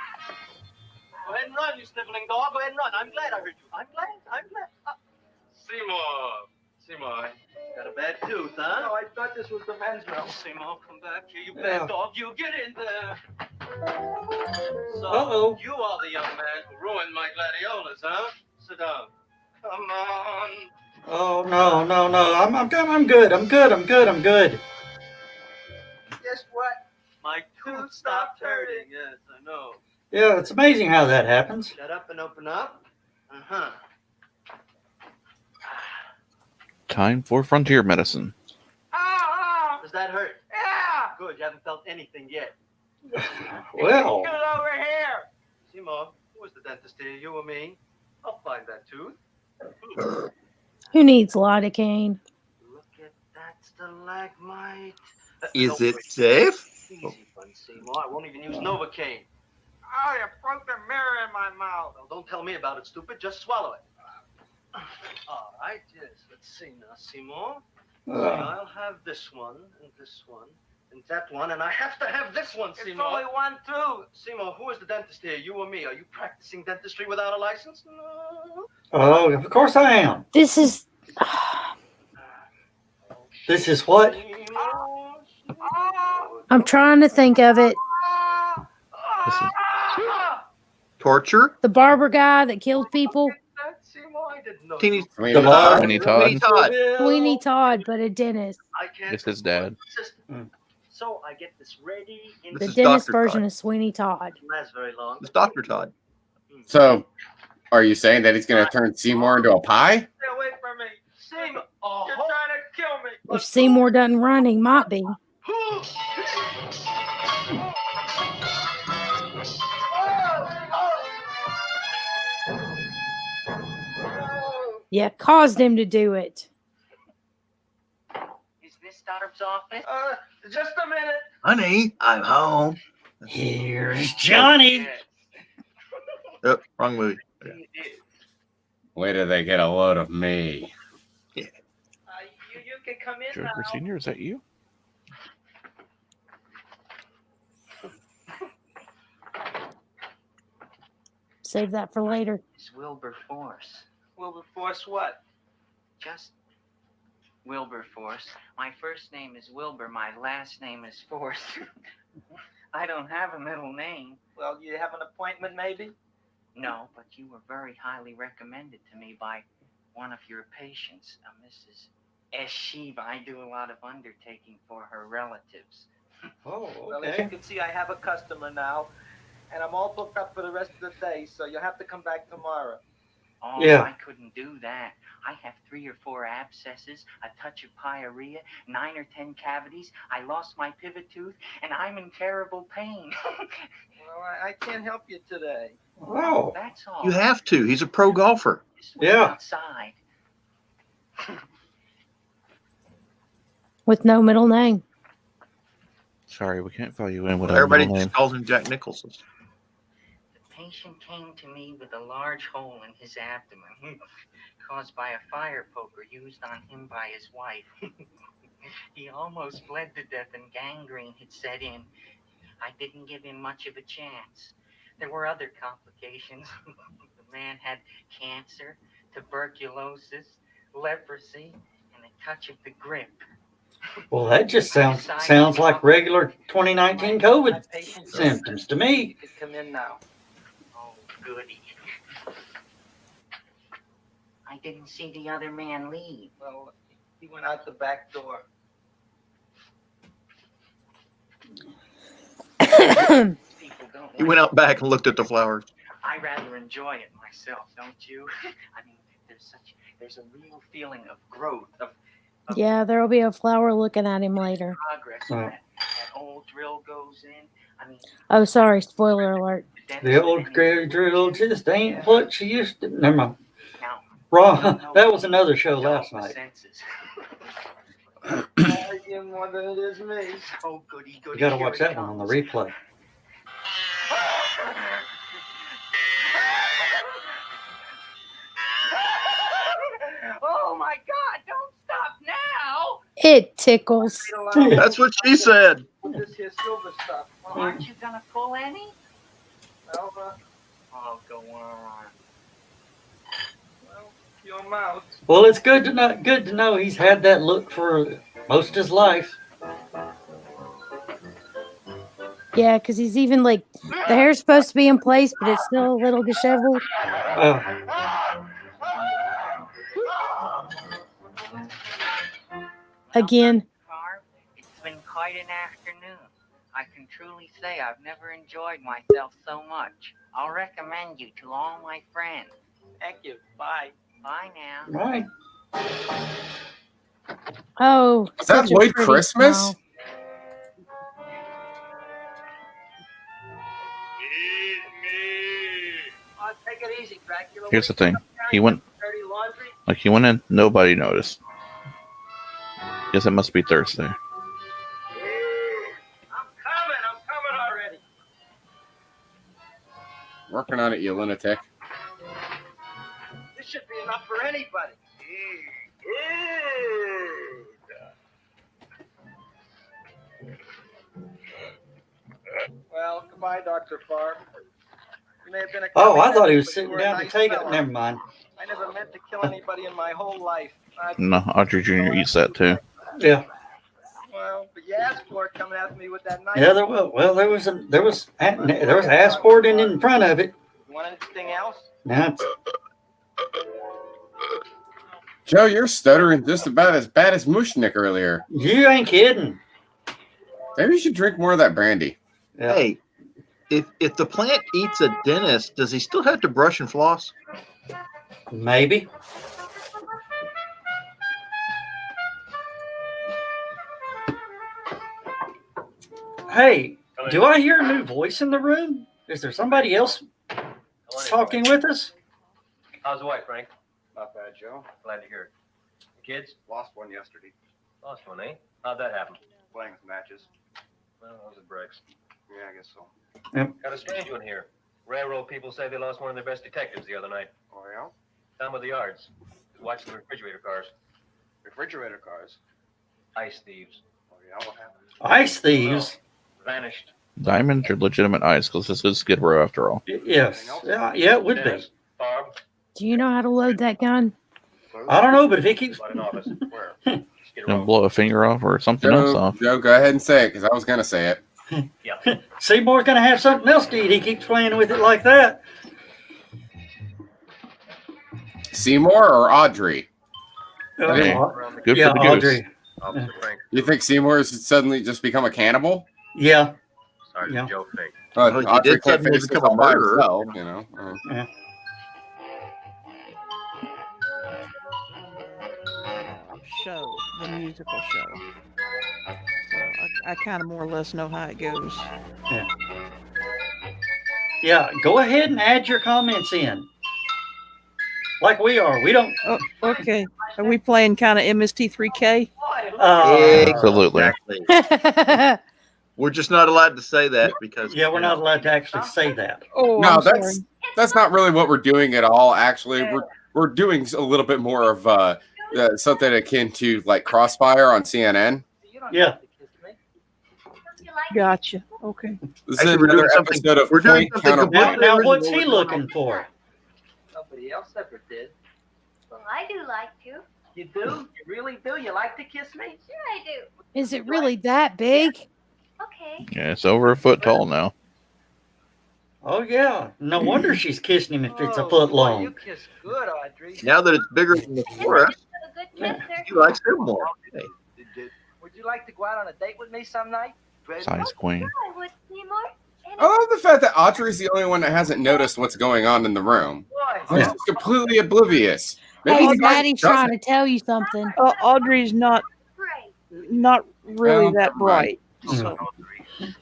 Go ahead and run, you sniveling dog. Go ahead and run. I'm glad I heard you. I'm glad. Seymour, got a bad tooth, huh? No, I thought this was the men's room. Seymour, come back here, you Yeah. bad dog. You get in there. So, Uh-oh. you are the young man who ruined my gladiolas, huh? Sit down. Come on. Oh no! I'm good. Guess what? My tooth stopped hurting. Yes, I know. Yeah, it's amazing how that happens. Shut up and open up. Uh-huh. Time for frontier medicine. Does that hurt? Yeah! Good, you haven't felt anything yet. Well, Get over here! Seymour, who was the dentist here, you or me? I'll find that tooth. Who needs lidocaine? Look at that stalagmite. Is No, it wait. safe? Easy, fun, Seymour. I won't even use Novocaine. Oh, you broke the mirror in my mouth. Well, don't tell me about it, stupid. Just swallow it. All right, yes. Let's see now, Seymour. I'll have this one, and that one, and I have to have this one, It's Seymour. only one tooth. Seymour, who is the dentist here, you or me? Are you practicing dentistry without a license? No. oh, of course I am. This is. This is what? Seymour. I'm trying to think of it. This is Torture? The barber guy that killed people. Seymour, I didn't know. Teeny, I mean, The bar- Sweeney Todd. Sweeney Todd. Sweeney Todd, but a dentist. I can't. It's his dad. Mm. So I get this ready in The This is dentist Dr. version Todd. of Sweeney Todd. Doesn't last very long. It's Dr. Todd. So, are you saying that he's going to turn Seymour into a pie? Stay away from me. Seymour. You're trying to kill me. If Seymour doesn't run, he might be. Yeah, caused him to do it. Is this doctor's office? Just a minute. Honey, I'm home. Here's Johnny. Oh, wrong movie. Where do they get a load of me? You can come in Joker now. Senior, is that you? Save that for later. It's Wilberforce. Wilberforce what? Just Wilberforce. My first name is Wilbur. My last name is Force. I don't have a middle name. Well, you have an appointment maybe? No, but you were very highly recommended to me by one of your patients, Mrs. S. Shiva. I do a lot of undertaking for her relatives. Oh, Well, as you okay. can see, I have a customer now, and I'm all booked up for the rest of the day, so you'll have to come back tomorrow. Oh, Yeah. I couldn't do that. I have 3 or 4 abscesses, a touch of pyorrhea, 9 or 10 cavities. I lost my pivot tooth, and I'm in terrible pain. Well, I can't help you today. Oh, That's all. You have to. He's a pro golfer. Just wait Yeah. outside. With no middle name. Sorry, we can't fill you in without Everybody a middle just name. calls him Jack Nicholson. The patient came to me with a large hole in his abdomen caused by a fire poker used on him by his wife. He almost bled to death and gangrene had set in. I didn't give him much of a chance. There were other complications. The man had cancer, tuberculosis, leprosy, and a touch of the grip. well, that just sounds like regular 2019 COVID symptoms to You me. can come in now. Oh, goody. I didn't see the other man leave. Well, he went out the back door. People don't He like went out back and looked at the flowers. I rather enjoy it myself, don't you? I mean, there's a real feeling of growth, of Yeah, there'll be a flower looking at him later. progress. When that old drill goes in. I mean, Oh, sorry, spoiler alert. The old gray drill just ain't what she used to. Never mind. now Wrong. That was another show last My night. senses. You more than it is me. Oh, goody, goody. You got to here watch it that one on the comes. replay. Oh my God! Don't stop now! It tickles. That's what she said. This here silver stuff. Well, aren't you gonna pull any? Well, Oh, go on. well, your mouth. Well, it's good to know he's had that look for most of his life. Yeah, because he's even like the hair's supposed to be in place, but it's still a little disheveled. Again. Carr, it's been quite an afternoon. I can truly say I've never enjoyed myself so much. I'll recommend you to all my friends. Thank you. Bye. Bye now. Right. Oh, Is that such a Lloyd pretty Christmas? smile. Oh, take it easy, Dracula. Here's the thing. He went Dirty laundry. he went in, nobody noticed. Guess it must be Thursday. I'm coming already. Working on it, you lunatic. This should be enough for anybody. Well, goodbye, Dr. Farr. You may have been a Oh, I thought he copycat, was but sitting you were a down to nice take it. fella. Never mind. I never meant to kill anybody in my whole life. No, Audrey Jr. eats that too. Yeah. Well, but you asked for it coming after me with that knife. Yeah, there was. Well, there was ass pouring in front of it. You want anything else? Now it's, Joe, you're stuttering just about as bad as Mushnick earlier. you ain't kidding. Maybe you should drink more of that brandy. Yeah. Hey, if the plant eats a dentist, does he still have to brush and floss? Maybe. Hey, do I hear a new voice in the room? Is there somebody else talking with us? How's the wife, Frank? Not bad, Joe. Glad to hear it. The kids? Lost one yesterday. Lost one, eh? How'd that happen? Playing with matches. Well, those are breaks. Yeah, I guess so. Got a strange one here. Railroad people say they lost one of their best detectives the other night. Oh, yeah? Down with the yards. He was watching the refrigerator cars. Refrigerator cars. Ice thieves. Oh, yeah? What happened? Ice thieves. Vanished. Diamonds are legitimate ice because this is Skid Row after all. Yes. Yeah, it would be. Dennis, Barb, Do you know how to load that gun? I don't know, but if he keeps. about an office. Where? Skid Gonna Row. blow a finger off or something else Joe, off. Joe, go ahead and say it because I was going to say it. Yeah. Seymour's going to have something else to eat. He keeps playing with it like that. Seymour or Audrey? Hey, Uh, good yeah, for the goose. Audrey. Officer Frank. You think Seymour has suddenly just become a cannibal? Yeah. Sergeant Yeah. Joe Fink. Oh, he Audrey did can't suddenly finish this become a all by murderer. herself, you know. Show, the musical show. So I kind of more or less know how it goes. Yeah, go ahead and add your comments in. Like we are. We don't. Oh, okay. Are we playing kind of MST3K? Absolutely. Exactly. We're just not allowed to say that because Yeah, we're not allowed to actually say that. Oh, No, I'm that's sorry. that's not really what we're doing at all. Actually, we're doing a little bit more of something akin to like Crossfire on CNN. Yeah. Gotcha. Okay. This Actually, is we're doing another something- episode of we're doing Point something Counterpoint. Now what's he looking for? Nobody else ever did. Well, I do like to. You do? You really do? You like to kiss me? Sure I do. Is it really that big? Okay. Yeah, it's over a foot tall now. Oh yeah. No wonder she's kissing him if it's a Oh, foot boy, long. You kiss good, Audrey. now that it's bigger than the forest, A good kisser. he likes him more. Hey, Would you like to go out on a date with me some night? Size queen. I would, Seymour. And I love the fact that Audrey's the only one that hasn't noticed what's going on in the room. Boy, She's just completely oblivious. Hey, you guys Daddy's doesn't. trying to tell you something. Audrey's not great. really Well, that bright. Mm. So.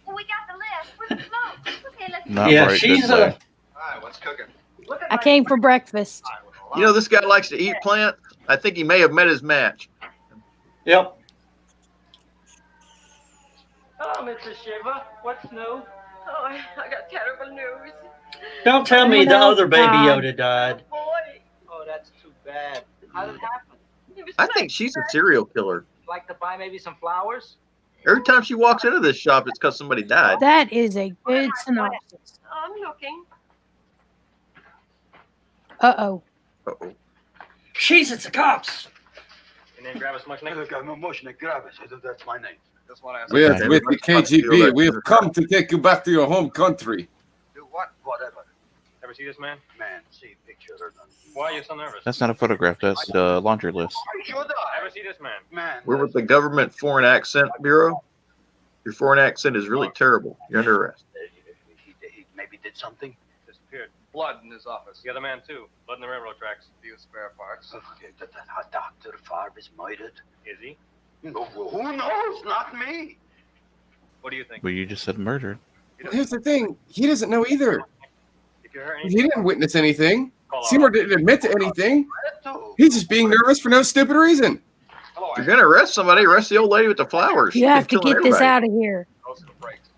Well, we got the list. Where's the float? Okay, let's Not Yeah, bright, she's good play. Hi, what's cooking? look at I my came for breakfast. You know, this guy likes to eat plants. I think he may have met his match. Yep. Hello, Mr. Shiva. What's new? Oh, I got terrible news. Don't tell me Someone the else other baby died. Yoda died. Boy, Oh, that's too bad. How did it happen? he was I think she's a serial killer. Like to buy maybe some flowers? Every time she walks into this shop, it's because somebody died. That is a good synopsis. I'm looking. Uh-oh. Uh-oh. She's it's the cops. Your name Gravis Mushnick? Mushnick Gravis. That's my name. That's what I asked. With Okay. the KGB, we have come to take you back to your home country. Do what? Whatever. Ever see this man? Man, see pictures or nothing. Why are you so nervous? That's not a photograph. That's the laundry list. Ever see this man? Man. We're with the Government Foreign Accent Bureau. Your foreign accent is really terrible. You're under arrest. He maybe did something. Disappeared. Blood in his office. The other man, too. Blood in the railroad tracks. Few spare parts. Dr. Farb is murdered. Is he? No, who knows? Not me. What do you think? Well, you just said murdered. Here's the thing. He doesn't know either. If you heard He anything, didn't witness anything. call Seymour out. didn't admit to anything. He's just being nervous for no stupid reason. Hello, If you're gonna arrest somebody, arrest the old lady with the flowers. You have to She's killing get this everybody. out of here. Close to the brakes.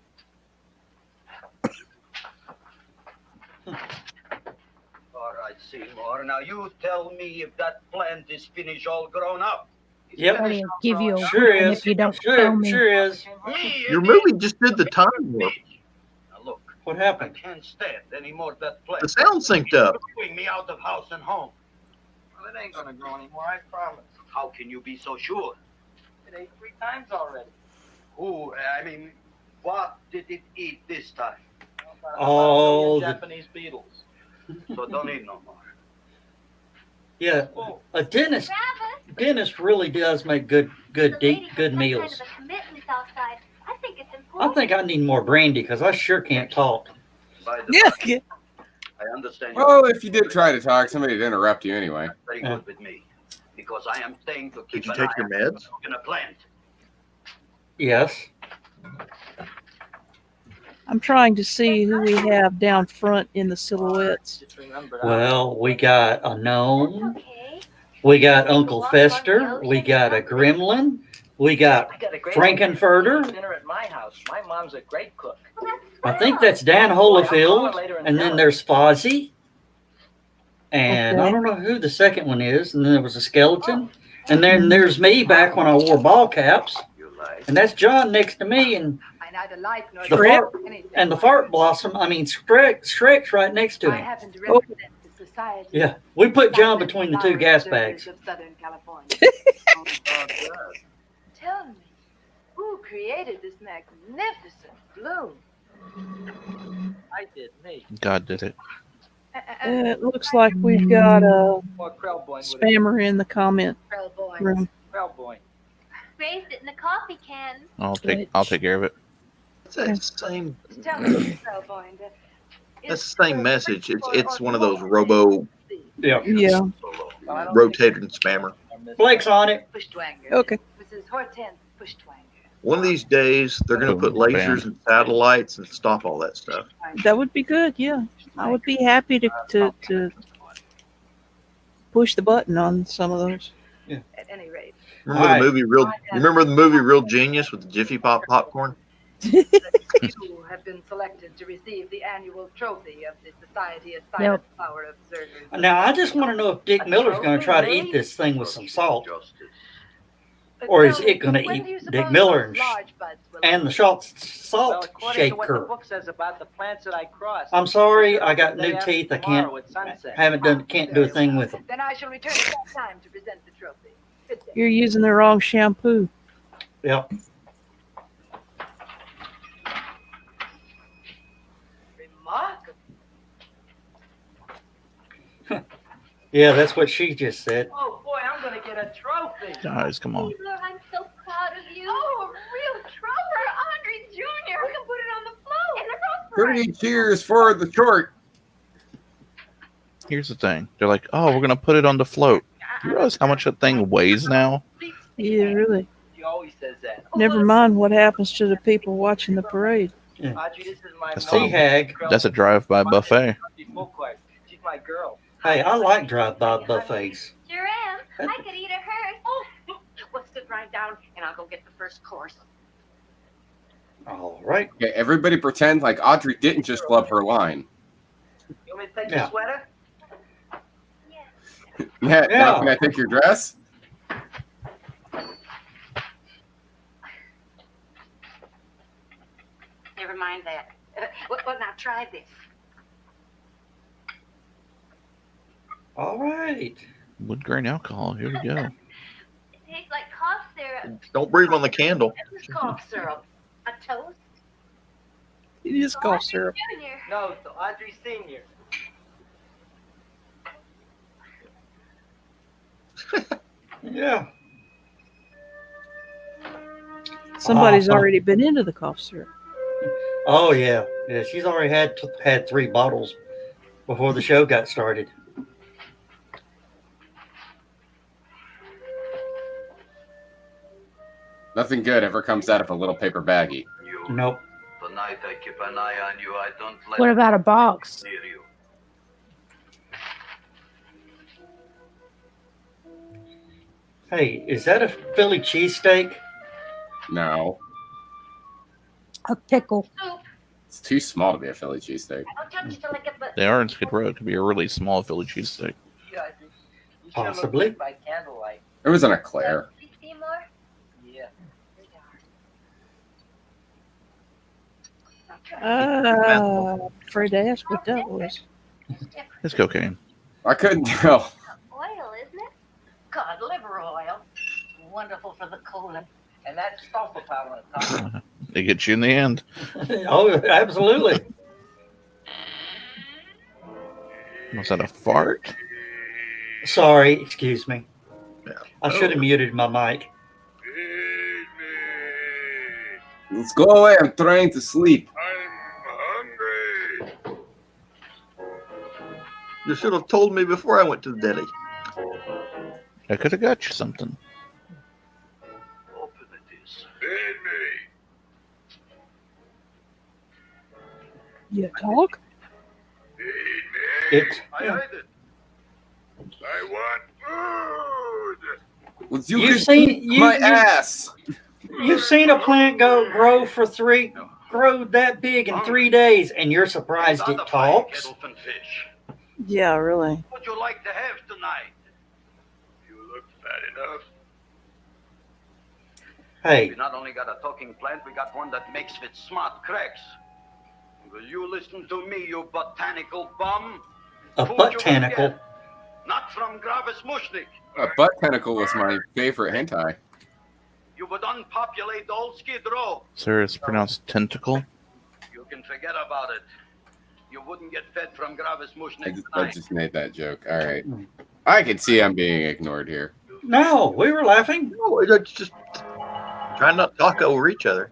All right, Seymour. Now you tell me if that plant is finished all grown up. Yep. I'm gonna give you a Sure whipping is. if you don't tell Sure, me. sure is. Me, Your movie just did the time warp. Now look, What I happened? can't stand any more of that plant. The sound synced up. Throwing me out of house and home. Well, it ain't gonna grow anymore, I promise. How can you be so sure? It ate 3 times already. Who? I mean, what did it eat this time? About Oh, 1 million the- Japanese beetles. So don't eat no more. Yeah, Oh, a dentist Travis, dentist really does make good the lady deep has good some meals. kind of a commitment outside. I think it's I important. think I need more brandy because I sure can't talk. By the Yeah. way, I understand you. Well, if you did try to talk, somebody'd interrupt you anyway. Very Yeah. good with me. Because I am staying to keep Did you an take eye your on meds? in a plant. Yes. I'm trying to see who we have down front in the silhouettes. just remember. Well, we got a gnome. Okay. We got Uncle Fester. We got a gremlin. We got I got a great Frankenfurter. dinner at my house. My mom's a great cook. I think that's Dan Holofield. And then there's Fozzie. And I don't know who the second one is. And then there was a skeleton. And then there's me back when I wore ball caps. You lie. And that's John next to me. And I neither like nor the dislike fart anything. and the fart blossom. I mean, Shrek's right next to I him. happen to represent the Society. Yeah, we put John between the two gas bags. Of Southern California. Oh, God. Tell me, who created this magnificent bloom? I did, me. God did it. It looks like we've got a Or Krellboyne with it. spammer in the comment Krellboyne. room. Krellboyne. Raised it in the coffee can. I'll take care of it. It's that same. Tell me, Krellboyne. That's the same message. It's one of those robo Yeah, Yeah. rotating spammer. Blake's on it. Bushwanger. Okay. Mrs. Hortense Bushwanger. One of these days, they're going to put lasers and satellites and stop all that stuff. That would be good. Yeah. I would be happy to push the button on some of those. At any rate, Remember Alright. the movie Real? You remember the movie Real Genius with the Jiffy Pop popcorn? you have been selected to receive the annual trophy of the Society of Silent Flower Observers. Now, I just want to know if Dick Miller's going to try to eat this thing with some salt. Or is it going to When do you eat Dick suppose Miller those and, large buds will and the Well, salt according to what the shaker? book says about the plants that I crossed. I'm sorry, I got the day new after teeth. I tomorrow at sunset. can't do a thing with them. Then I shall return at that time to present the trophy. Good day. You're using the wrong shampoo. Yep. Remarkable. Yeah, that's what she just said. Oh boy, I'm gonna get a trophy. Guys, come on. Keebler, I'm so proud of you. Oh, a real trooper, Andre Jr. We can put it on the float. In the rose parade. 30 cheers for the short. Here's the thing. They're like, oh, we're gonna put it on the float. You realize how much that thing weighs now? Yeah, really. He always says that. Never mind what happens to the people watching the parade. Audrey, this is my That's mom. Sea hag. That's a drive-by buffet. Full court. She's my girl. Hey, I like drive-by buffets. Sure am. I could eat at hers. Oh, we'll sit right down and I'll go get the first course. All right. Okay, everybody pretend like Audrey didn't just flub her line. You want me to take Yeah. your sweater? Now, Yeah. can I take your dress? Never mind that. Well, now try this. All right. Wood grain alcohol. Here we go. It tastes like cough syrup. Don't breathe on the candle. This is cough syrup. A toast? It is cough syrup. Junior. No, to Audrey Senior. Yeah. Somebody's Awesome. already been into the cough syrup. Oh yeah. Yeah. She's already had 3 bottles before the show got started. Nothing good ever comes out of a little paper baggie. Nope. Tonight I keep an eye on you. I don't let What about a box? near you. Hey, is that a Philly cheesesteak? No, A pickle. it's too small to be a Philly cheesesteak. I'll touch it till I get the. They are in Skid Row. It could be a really small Philly cheesesteak. Yeah, Audrey. You sure look Possibly. good by candlelight. It was an eclair. Seymour? Yeah. Afraid to ask what that was. It's cocaine. I couldn't tell. Oil, isn't it? God, liver oil. Wonderful for the colon. And that's sulfur powder on top. They get you in the end. Oh, absolutely. Was that a fart? Sorry, excuse me. Yeah. I should have muted my mic. Let's go away. I'm trying to sleep. You should have told me before I went to the deli. I could have got you something. Open it is. You talk? It. I heard it. I want food. Would You've seen my ass? You've seen a plant grow that big in 3 days, and you're surprised it talks. Kettleton fish. Yeah, really. What'd you like to have tonight? You look fat enough. Hey, We not only got a talking plant, we got one that makes with smart cracks. Will you listen to me, you botanical bum? a Food you will botanical. get. Not from Gravis Mushnik. A butt tentacle was my favorite hentai. You would unpopulate all Skid Row. Sir, it's pronounced tentacle. You can forget about it. You wouldn't get fed from Gravis Mushnik I tonight. just made that joke. All right. I can see I'm being ignored here. No, we were laughing. No, it's just trying not to talk over each other.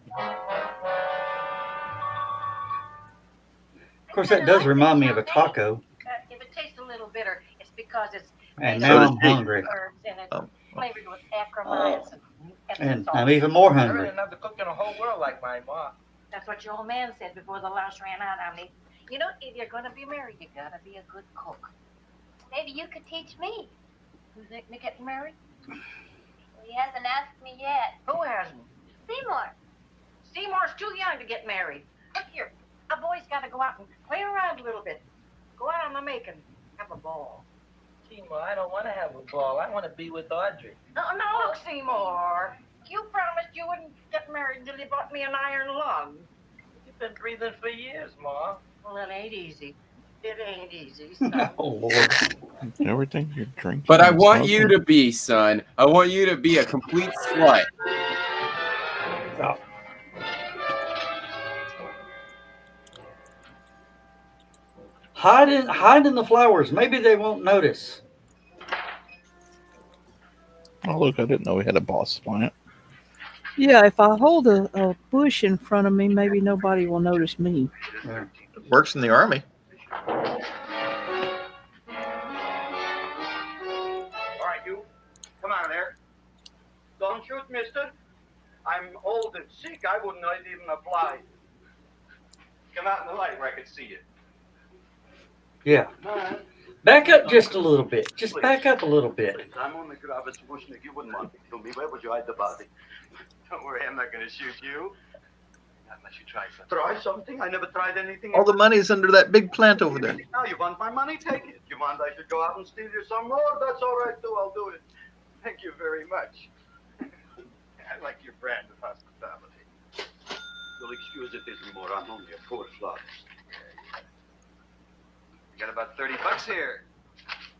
Of course, that does remind me of a taco, If it tastes a little bitter, it's because it's and So now does I'm he. hungry, herbs and it's Oh. flavored with acromines and Epsom and salt. I'm even more There ain't hungry. another cook in the whole world like my ma. That's what your old man said before the louse ran out on me. You know, if you're gonna be married, you gotta be a good cook. Maybe you could teach me. You think me getting married? He hasn't asked me yet. Who hasn't? Seymour. Seymour's too young to get married. Look here, a boy's gotta go out and play around a little bit. Go out on the making, have a ball. Seymour, I don't want to have a ball. I want to be with Audrey. No, look, Seymour. You promised you wouldn't get married until you bought me an iron lung. You've been breathing for years, Ma. Well, it ain't easy. It ain't easy, son. Oh Lord! Everything you're drinking. But I and want you smoking. to be, son. I want you to be a complete slut. Oh. Hide in the flowers. Maybe they won't notice. Oh, look, I didn't know we had a boss plant. Yeah, if I hold a bush in front of me, maybe nobody will notice me. Yeah. It works in the army. All right, you. Come on there. Don't shoot, mister. I'm old and sick. I wouldn't even apply. Come out in the light where I could see you. Yeah. All right. Back up just a little bit. Just back up a little bit. Please, I'm only Gravis Mushnik. You wouldn't want to kill me. Where would you hide the body? Don't worry, I'm not going to shoot you. Not unless you try something. Try something? I never tried anything. All the money's under that big plant over there. Now you want my money? Take it. You want I should go out and steal you some more? That's all right, too. I'll do it. Thank you very much. I like your brand of hospitality. You'll excuse it isn't more. I'm only a poor florist. You got about $30 here.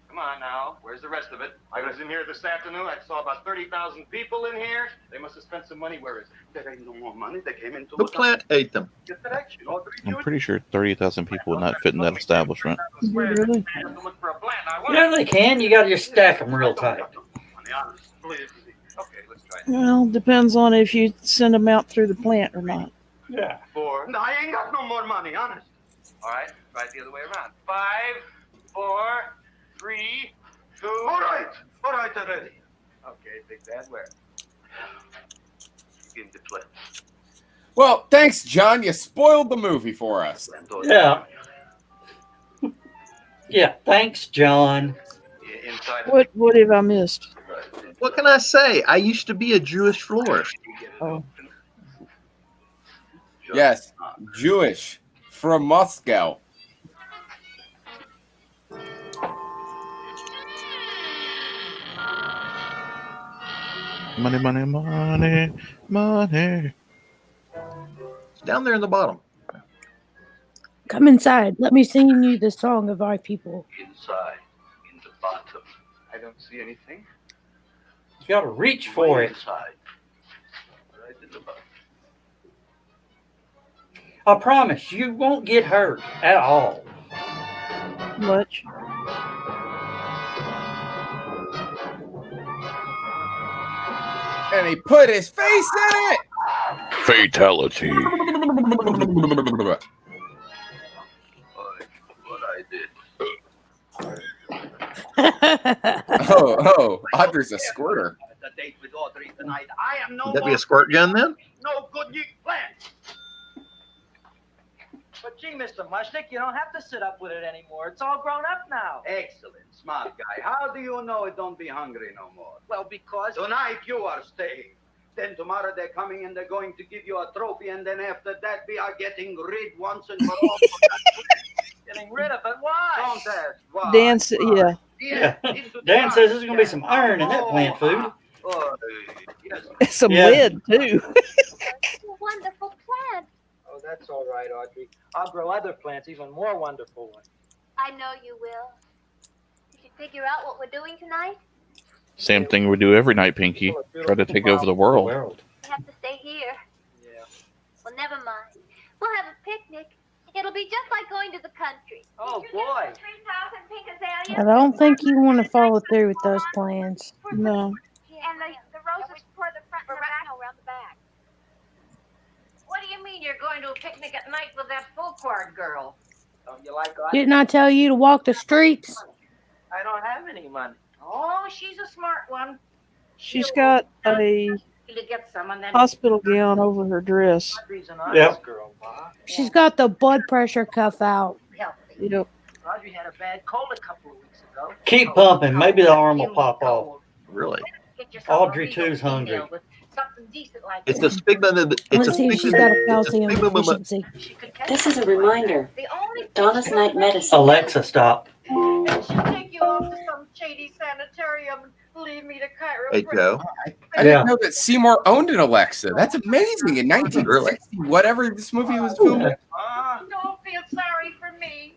Come on now. Where's the rest of it? I was in here this afternoon. I saw about 30,000 people in here. They must have spent some money. Where is it? There ain't no more money. They came in to The look plant ate them. Get direction. All three I'm pretty sure 30,000 people would not fit in that establishment. Really? I have to look for a plant. I want Yeah, they can. You got to just stack them real tight. money, honest. Please. Okay, let's try it. Well, depends on if you send them out through the plant or not. Yeah. 4. No, I ain't got no more money, honest. All right, try it the other way around. 5, 4, 3, 2. All right already. Okay, Big Bad, where? Give the play. Well, thanks, John. You spoiled the movie for us. Yeah. Yeah. Thanks, John. Inside. What have I missed? What can I say? I used to be a Jewish florist. Oh, Yes, Jewish from Moscow. Money, money, money, money. It's down there in the bottom. Come inside. Let me sing you the song of our people. Inside, in the bottom. I don't see anything. You got to reach for Way it. Inside. Right in the bottom. I promise you won't get hurt at all. much. And he put his face in it. Fatality. What I did. Oh, Audrey's a squirter. The date with Audrey tonight. I am no Would that be more a squirt gun then? no good yeet plan. But gee, Mr. Mushnick, you don't have to sit up with it anymore. It's all grown up now. Excellent, smart guy. How do you know it don't be hungry no more? Well, because Tonight you are staying. Then tomorrow they're coming and they're going to give you a trophy, and then after that we are getting rid once and for all. getting rid of it. Why? Don't ask why. Dan said, yeah. Yeah. into the Dan heart. says there's going to be some iron in that plant food. Oh, yes. Some Yeah. lead, too. Wonderful plant. Oh, that's all right, Audrey. I'll grow other plants, even more wonderful ones. I know you will. Did you figure out what we're doing tonight? Same thing we do every night, Pinky. Try to take over the world. We have to stay here. Yeah. Well, never mind. We'll have a picnic. It'll be just like going to the country. Oh, boy. I don't think you want to follow through with those plans. No. And the roses for the front and the back. No, around the back. What do you mean you're going to a picnic at night with that full quart girl? Don't you like Audrey? Didn't I tell you to walk the streets? I don't have any money. Oh, she's a smart one. She's got a To get some and then hospital gown over her dress. Audrey's an honest Yep. girl, Ma. She's got the blood pressure cuff out. healthy. Yep. Audrey had a bad cold a couple of weeks ago. Keep pumping. Maybe the arm will pop off. Really? Get yourself Audrey a regal too's hungry. female with something decent like It's a this. stigma that it's a Let's see if she's stigma. got a It's a calcium stigma. deficiency. She could catch This is a something like reminder. that. The only Donna's Night Medicine. Alexa, stop. And she'll take you off to some shady sanitarium and leave me to Hey, chiropractic. Joe. I didn't know that Seymour owned an Alexa. That's amazing. In 1960, whatever this movie was filmed. Don't feel sorry for me.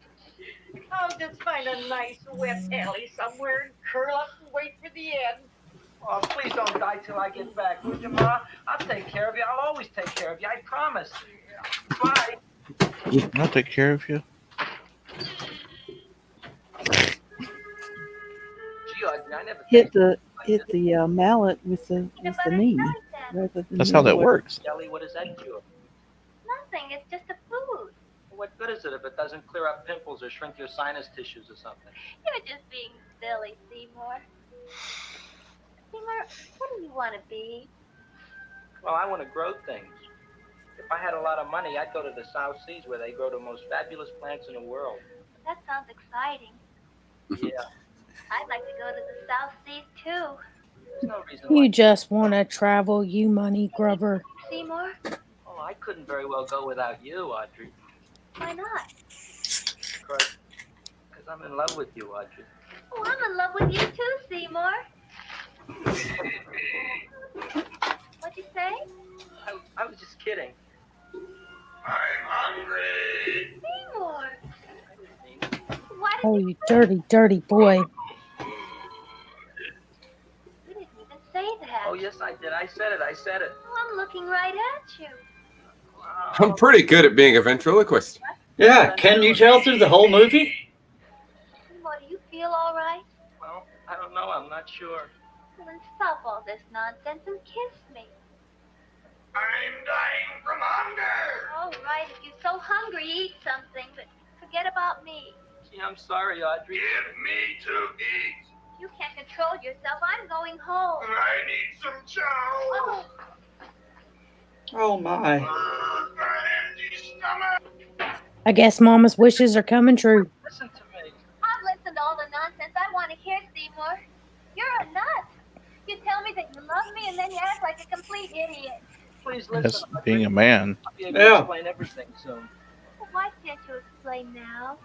I'll just find a nice wet alley somewhere and curl up and wait for the end. Oh, please don't die till I get back, would you, Ma? I'll take care of you. I'll always take care of you. I promise. Bye. I'll take care of you. Gee, Audrey, I never Hit the mallet with the knee rather than That's how that the- works. Jelly, what does that cure? Nothing. It's just a food. What good is it if it doesn't clear up pimples or shrink your sinus tissues or something? You're just being silly, Seymour. Seymour, what do you want to be? Well, I want to grow things. If I had a lot of money, I'd go to the South Seas where they grow the most fabulous plants in the world. That sounds exciting. Yeah. I'd like to go to the South Seas too. There's no reason You why. just want to travel, you money grubber. Seymour? Oh, I couldn't very well go without you, Audrey. Why not? Because I'm in love with you, Audrey. Oh, I'm in love with you too, Seymour. What'd you say? I was just kidding. I'm hungry. Seymour! Why did Oh, you dirty, dirty boy. you didn't even say that? Oh, yes, I did. I said it. Oh, I'm looking right at you. I'm pretty good at being a ventriloquist. Yeah, can you tell through the whole movie? Seymour, do you feel all right? Well, I don't know. I'm not sure. Well, then stop all this nonsense and kiss me. I'm dying from hunger. All right, if you're so hungry, eat something, but forget about me. Gee, I'm sorry, Audrey. Give me to eat. You can't control yourself. I'm going home. I need some chow. Oh, Oh my. An empty stomach. I guess Mama's wishes are coming true. Listen to me. I've listened to all the nonsense I want to hear, Seymour. You're a nut. You tell me that you love me, and then you act like a complete idiot. Please listen. That's Audrey. being a man. I'll be able Yeah. to explain everything soon. Well, why can't you explain now?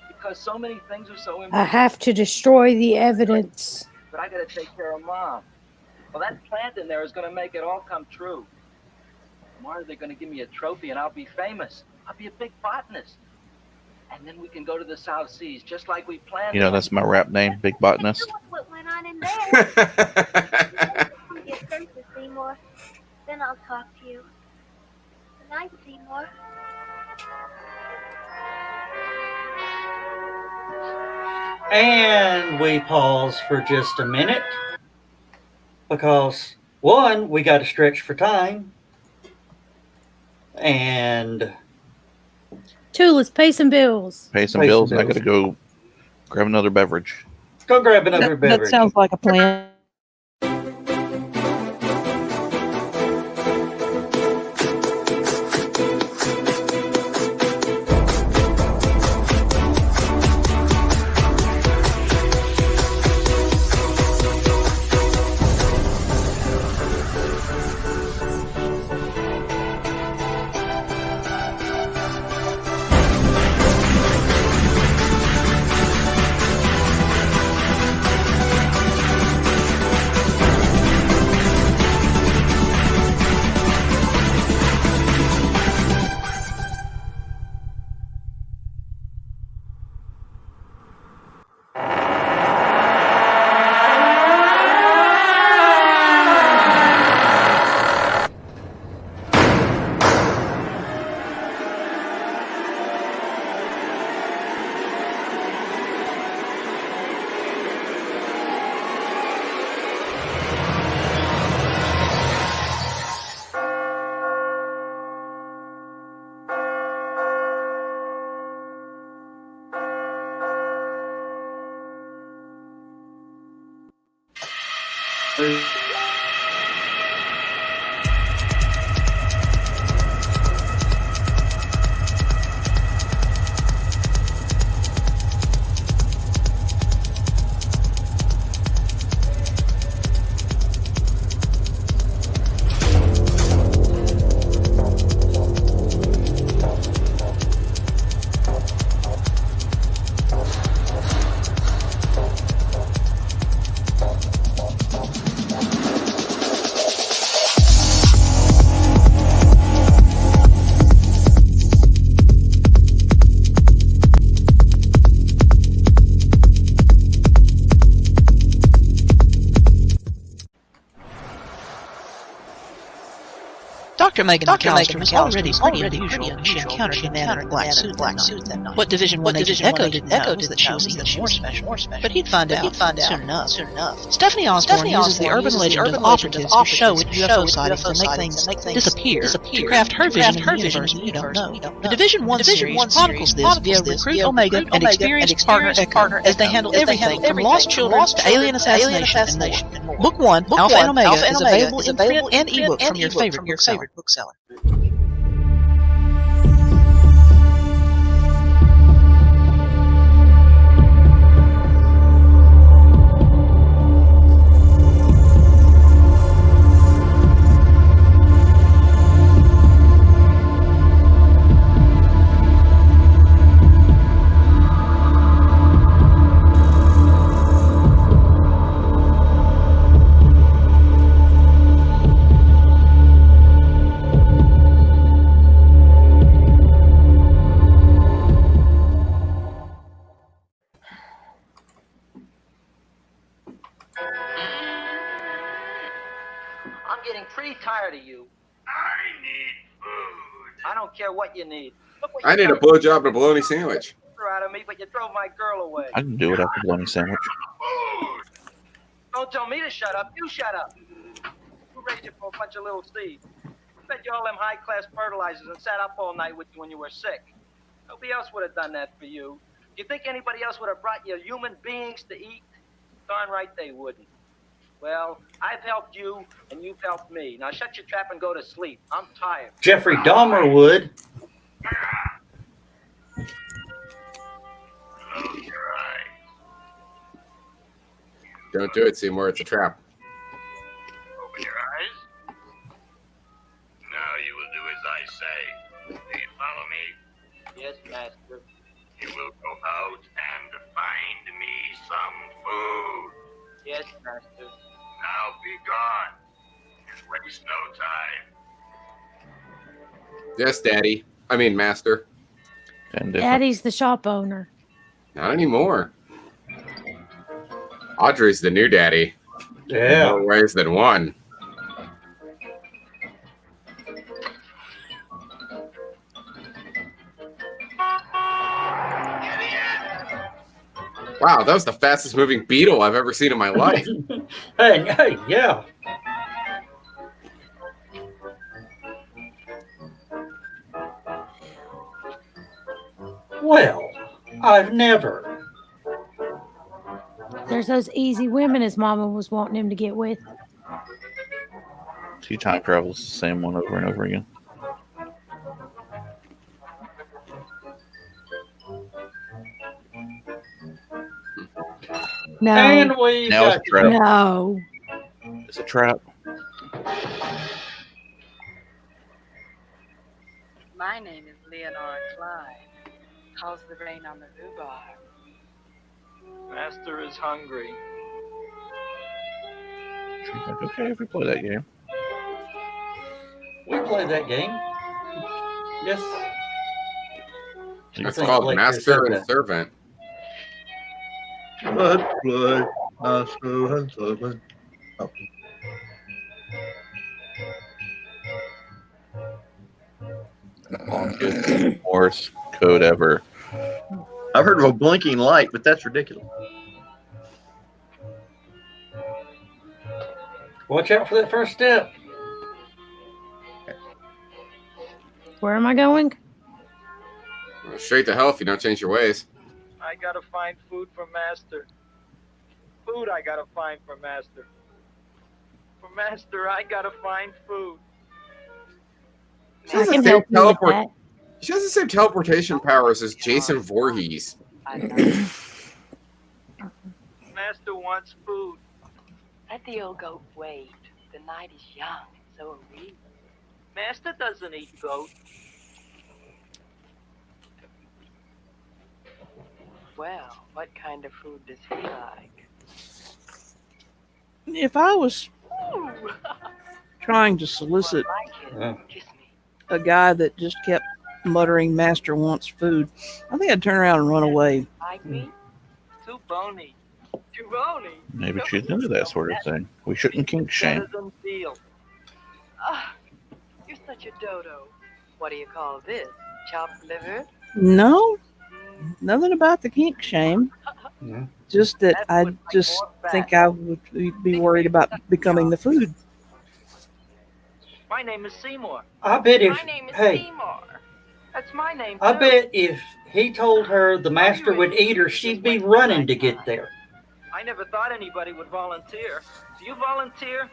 Because so many things are so I important. have to destroy the evidence. But I got to take care of Mom. Well, that plant in there is going to make it all come true. Tomorrow they're going to give me a trophy, and I'll be famous. I'll be a big botanist. And then we can go to the South Seas, just like we planned. You know, that's my rap name, Big Botanist. What went on in there? Get thirsty, Seymour. Then I'll talk to you. Good night, Seymour. And we pause for just a minute because, one, we got to stretch for time. And Two, let's pay some bills. Pay some Pay some bills, and I bills. got to go grab another beverage. go grab another That beverage. sounds like a plan. Dr. Megan McAllister was already pretty unusual when she encountered a man in a black suit that night. What Division 1 Agent Echo didn't know was that she was even more special. But he'd find out soon enough. Stephanie Osborne uses the urban legend of operatives who show at UFO sightings to make things disappear, to craft her vision of the universe you don't know. The Division 1 series chronicles this via Recruit Omega and experienced partner Echo as they handle everything from lost children to alien assassination and more. Book 1, Alpha and Omega, is available in print and ebook from your favorite bookseller. getting pretty tired of you. I need food. I don't care what you need. Look what I you need a done. blowjob and a bologna sandwich. Out of me, but you drove my girl away. I can do it after bologna sandwich. Don't tell me to shut up. You shut up. Who raised you for a bunch of little seeds? Fed you all them high-class fertilizers and sat up all night with you when you were sick. Nobody else would have done that for you. You think anybody else would have brought you human beings to eat? Darn right they wouldn't. Well, I've helped you, and you've helped me. Now shut your trap and go to sleep. I'm tired. Jeffrey Dahmer would. Close your eyes. Don't do it, Seymour. It's a trap. Open your eyes. Now you will do as I say. Do you follow me? Yes, master. You will go out and find me some food. Yes, master. Now be gone. And waste no time. Yes, Daddy. I mean, Master. And Daddy's the shop owner. Not anymore. Audrey's the new daddy. Yeah. More ways than one. Wow, that was the fastest moving beetle I've ever seen in my life. Hey, yeah. Well, I've never. There's those easy women his mama was wanting him to get with. He time travels the same one over and over again. No. And we Now it's a trap. No. It's a trap. My name is Leonora Clyde. How's the rain on the rhubarb? Master is hungry. She's like, okay, if we play that game. We played that game. Yes. It's think called Blake Master just and Servant. Let's play Master and Servant. Oh. Longest Morse code ever. I've heard of a blinking light, but that's ridiculous. Watch out for that first step. Where am I going? Well, straight to hell if you don't change your ways. I gotta find food for Master. Food I gotta find for Master. For Master, I gotta find food. She has, I can the same help you with that. she has the same teleportation powers as Jason Voorhees. Master wants food. Let the old goat wait. The night is young, and so are we. Master doesn't eat goat. Well, what kind of food does he like? If I was trying to solicit Yeah. a guy that just kept muttering, "Master wants food," I think I'd turn around and run away. Like me? Too bony. Too bony. Maybe she's into that sort of thing. We shouldn't kink shame. Better than veal. Ah, you're such a dodo. What do you call this? Chopped liver? No, nothing about the kink shame. Yeah. Just that I just think I would be worried about becoming the food. My name is Seymour. I bet if My name is hey, Seymour. That's my name, I too. bet if he told her the master would eat her, she'd be running to get there. I never thought anybody would volunteer. Do you volunteer?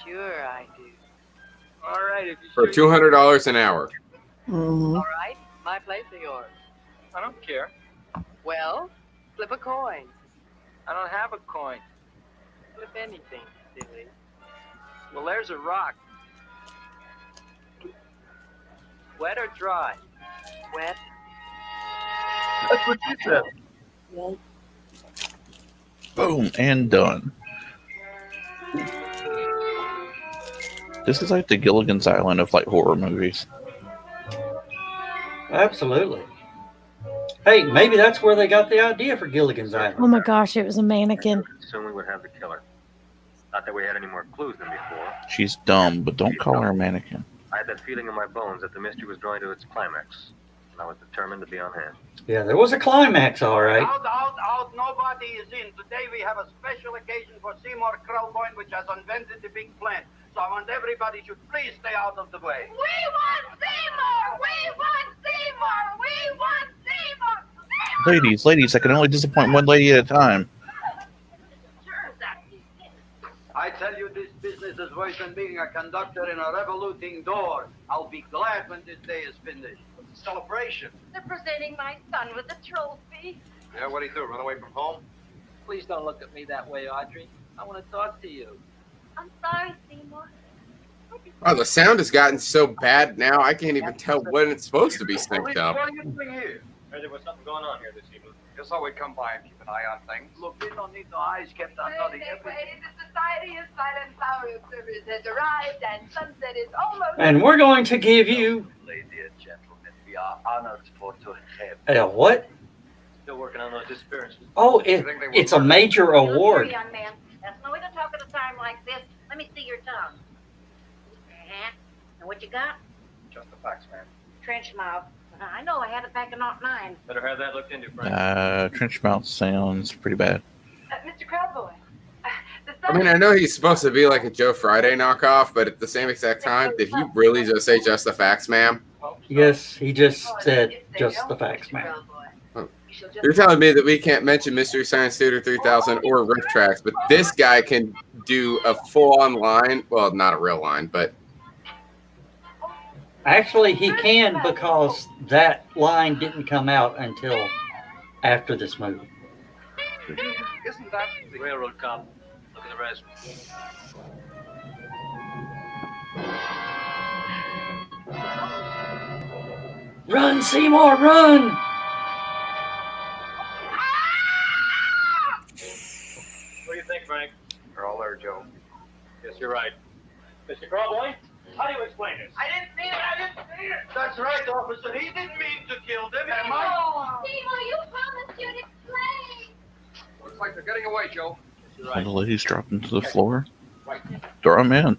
Sure I do. All right, if you For $200 an hour. Mhm. All right, my place or yours? I don't care. Well, flip a coin. I don't have a coin. Flip anything, silly. Well, there's a rock. Wet or dry? Wet. That's what you said. Boom, and done. This is like the Gilligan's Island of like horror movies. Absolutely. Hey, maybe that's where they got the idea for Gilligan's Island. Oh my gosh, it was a mannequin. Soon we would have the killer. Not that we had any more clues than before. She's dumb, but don't call her a mannequin. I had that feeling in my bones that the mystery was drawing to its climax, and I was determined to be on hand. Yeah, there was a climax, all right. Out, nobody is in. Today we have a special occasion for Seymour Krelboyne, which has invented the big plant. So I want everybody to please stay out of the way. We want Seymour! We want Seymour! We want Seymour! Ladies, I can only disappoint one lady at a time. I tell you, this business is worse than being a conductor in a revoluting door. I'll be glad when this day is finished. It's a celebration. They're presenting my son with a trophy. Yeah, what do you do, run away from home? Please don't look at me that way, Audrey. I want to talk to you. I'm sorry, Seymour. Oh, the sound has gotten so bad now, I can't even tell when it's supposed to be synced up. What are you doing here? Heard there was something going on here this evening. Just thought we'd come by and keep an eye on things. Look, we don't need no eyes kept on nothing. The Society of Silent Flower Observers has arrived, and sunset is almost. And we're going to give you Ladies and gentlemen, we are honored to have. a what? Still working on those disappearances. Oh, it's a major award. Young man, that's no way to talk at a time like this. Let me see your tongue. Uh-huh. And what you got? Just the facts, man. Trench mouth. I know, I had it back in '09. Better have that looked into, Frank. Trench mouth sounds pretty bad. Mr. Krelboyne. I mean, I know he's supposed to be like a Joe Friday knockoff, but at the same exact time, did he really just say just the facts, ma'am? Yes, he just said just the facts, man. You're telling me that we can't mention Mystery Science Theater 3000 or Riff Tracks, but this guy can do a full-on line. Well, not a real line, but... Actually, he can because that line didn't come out until after this movie. Isn't that the railroad cop? Look at the rest. Run, Seymour, run! What do you think, Frank? You're all there, Joe. Yes, you're right. Mr. Krelboyne, how do you explain this? I didn't mean it. That's right, officer. He didn't mean to kill them. Am I? Seymour, you promised you'd explain. Looks like they're getting away, Joe. All the ladies dropping to the floor. Throw them in.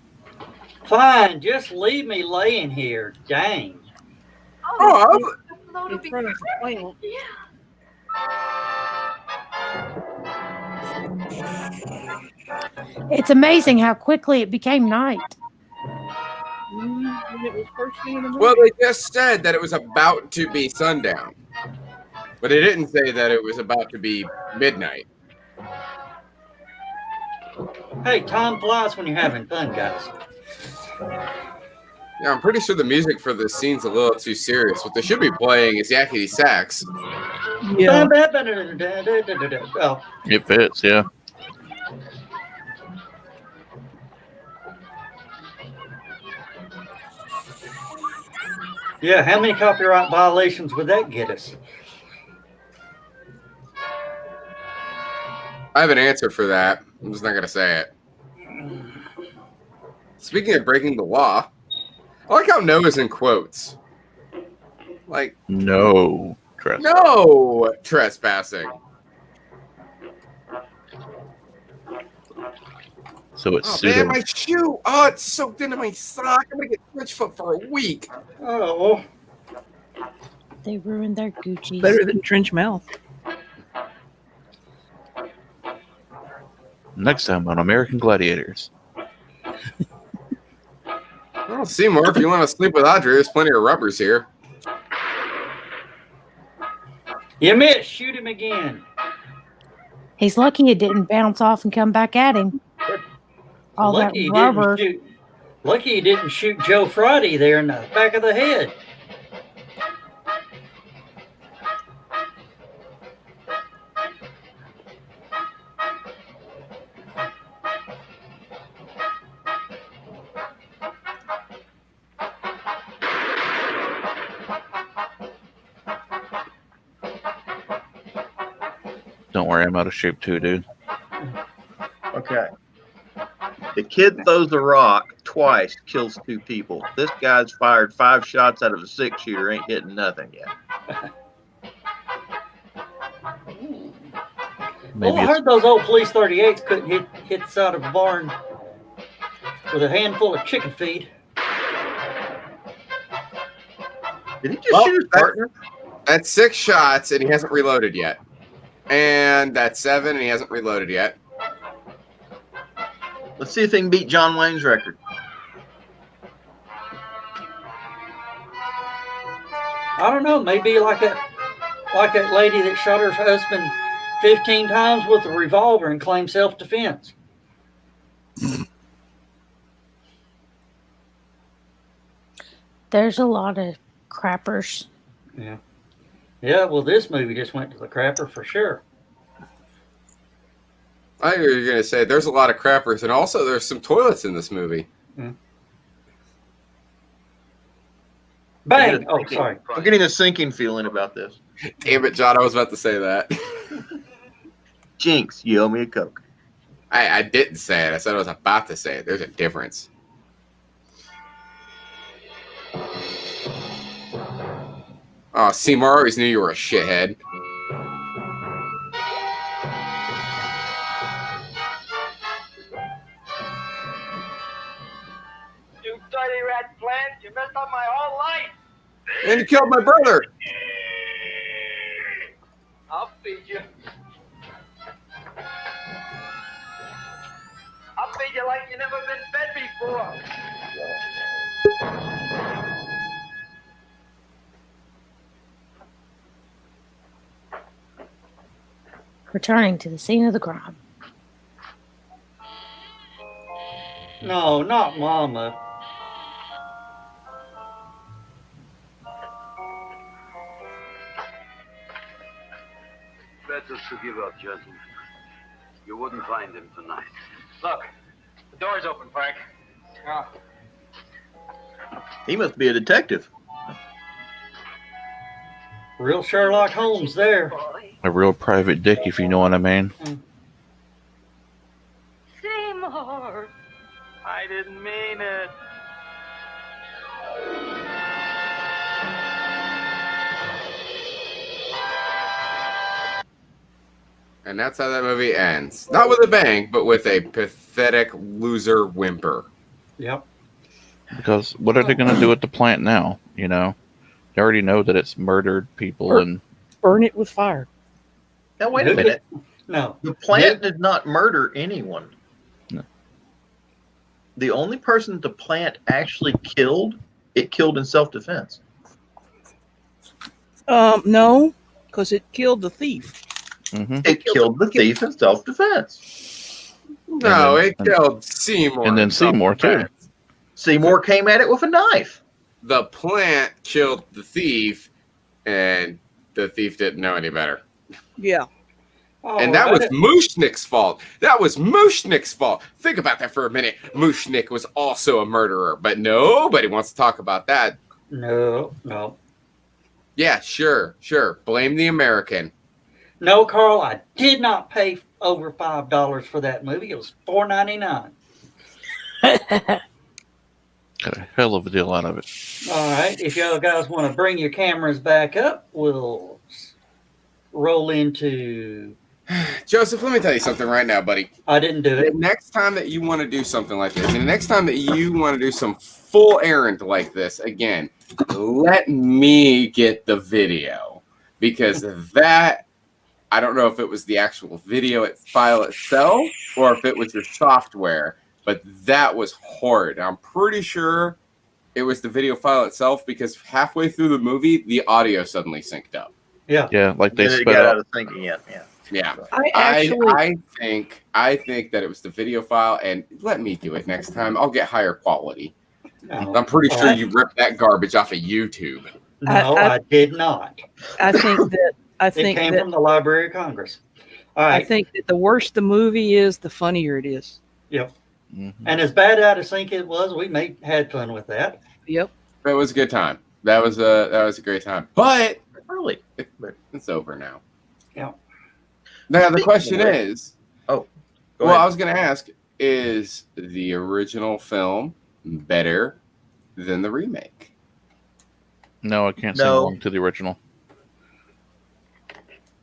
Fine, just leave me laying here. Dang. Oh, In front of the plant. It's amazing how quickly it became night. When it was first thing in the morning. Well, they just said that it was about to be sundown. But they didn't say that it was about to be midnight. Hey, time flies when you're having fun, guys. Yeah, I'm pretty sure the music for this scene's a little too serious. What they should be playing is yakety sax. Yeah. Oh, It fits, yeah. yeah, how many copyright violations would that get us? I have an answer for that. I'm just not going to say it. Speaking of breaking the law, I like how no is in quotes. Like, No trespass. no trespassing. So it's Oh, pseudo. man, my shoe. Oh, it's soaked into my sock. I'm going to get Twitch foot for a week. Oh, They ruined their Gucci. Better than trench mouth. Next time on American Gladiators. Well, Seymour, if you want to sleep with Audrey, there's plenty of rubbers here. you missed. Shoot him again. He's lucky it didn't bounce off and come back at him. All that Lucky rubber. he didn't shoot Joe Friday there in the back of the head. Don't worry, I'm out of shape too, dude. Okay. The kid throws a rock twice, kills 2 people. This guy's fired 5 shots out of a 6-shooter, ain't hitting nothing yet. Well, I heard those old police 38s couldn't hit the side of a barn with a handful of chicken feed. Did he just shoot his partner? That's 6 shots, and he hasn't reloaded yet. And that's 7, and he hasn't reloaded yet. Let's see if they can beat John Wayne's record. I don't know. Maybe like that lady that shot her husband 15 times with a revolver and claimed self-defense. There's a lot of crappers. Yeah. Yeah, well, this movie just went to the crapper for sure. I think you were going to say there's a lot of crappers, and also there's some toilets in this movie. Mm. Bang! Oh, sorry. I'm getting a sinking feeling about this. Damn it, John, I was about to say that. Jinx, you owe me a Coke. I didn't say it. I said I was about to say it. There's a difference. Oh, Seymour, I always knew you were a shithead. You dirty rat plant, you messed up my whole life. And you killed my brother. I'll feed you. I'll feed you like you never been fed before. Returning to the scene of the crime. No, not Mama. Better to give up, gentlemen. You wouldn't find him tonight. Look, the door's open, Frank. Oh. He must be a detective. Real Sherlock Holmes there. A real private dick, if you know what I mean. Seymour. I didn't mean it. And that's how that movie ends. Not with a bang, but with a pathetic loser whimper. Yep. Because what are they going to do at the plant now? You know, they already know that it's murdered people and burn it with fire. Now wait a minute. No, the plant did not murder anyone. No. The only person the plant actually killed, it killed in self-defense. No, because it killed the thief. Mm-hmm. It killed the thief in self-defense. No, it killed Seymour. And then Seymour, too. Seymour came at it with a knife. The plant killed the thief, and the thief didn't know any better. Yeah. And that was Mushnik's fault. That was Mushnik's fault. Think about that for a minute. Mushnik was also a murderer, but nobody wants to talk about that. No. Yeah, sure. Blame the American. No, Carl, I did not pay over $5 for that movie. It was $4.99. Got a hell of a deal out of it. All right. If y'all guys want to bring your cameras back up, we'll roll into... Joseph, let me tell you something right now, buddy. I didn't do it. The next time that you want to do something like this, and the next time that you want to do some full errand like this, again, let me get the video. Because that, I don't know if it was the actual video file itself or if it was your software, but that was horrid. I'm pretty sure it was the video file itself because halfway through the movie, the audio suddenly synced up. Yeah, like they It sped got up. out of sync again. Yeah. I think that it was the video file, and let me do it next time. I'll get higher quality. No. I'm pretty sure you ripped that garbage off of YouTube. No, I did not. I think that It came from the Library of Congress. All right. I think that the worse the movie is, the funnier it is. Yep. Mm-hmm. And as bad out of sync it was, we had fun with that. Yep. It was a good time. That was a great time. But really, it's over now. Yeah. Now the question is, I was going to ask, is the original film better than the remake? No, I can't sing No. along to the original.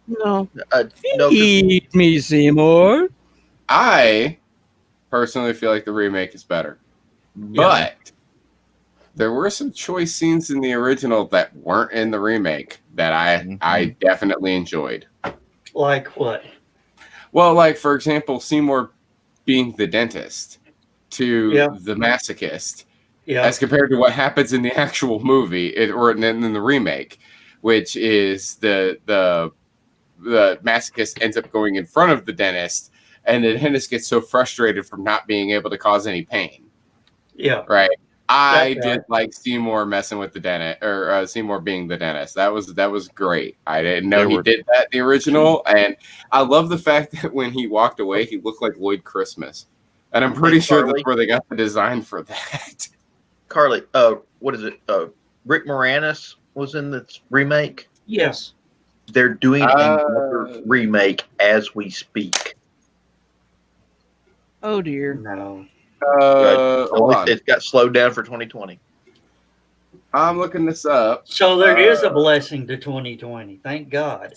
No. No, 'cause Feed me, Seymour. I personally feel like the remake is better, but there were some choice scenes in the original that weren't in the remake that I definitely enjoyed. Like what? Well, like for example, Seymour being the dentist to the masochist, as compared to what happens in the actual movie or in the remake, which is the masochist ends up going in front of the dentist, and the dentist gets so frustrated from not being able to cause any pain. Yeah. Right. I That's did like Seymour messing with the dentist, or Seymour being the dentist. That was great. I didn't know he did that in the original, and I love the fact that when he walked away, he looked like Lloyd Christmas, and I'm pretty sure that's where they got the design for that. Carly, what is it? Rick Moranis was in this remake. Yes. They're doing another remake as we speak. Oh dear. No. Hold on. It got slowed down for 2020. I'm looking this up. So there is a blessing to 2020. Thank God.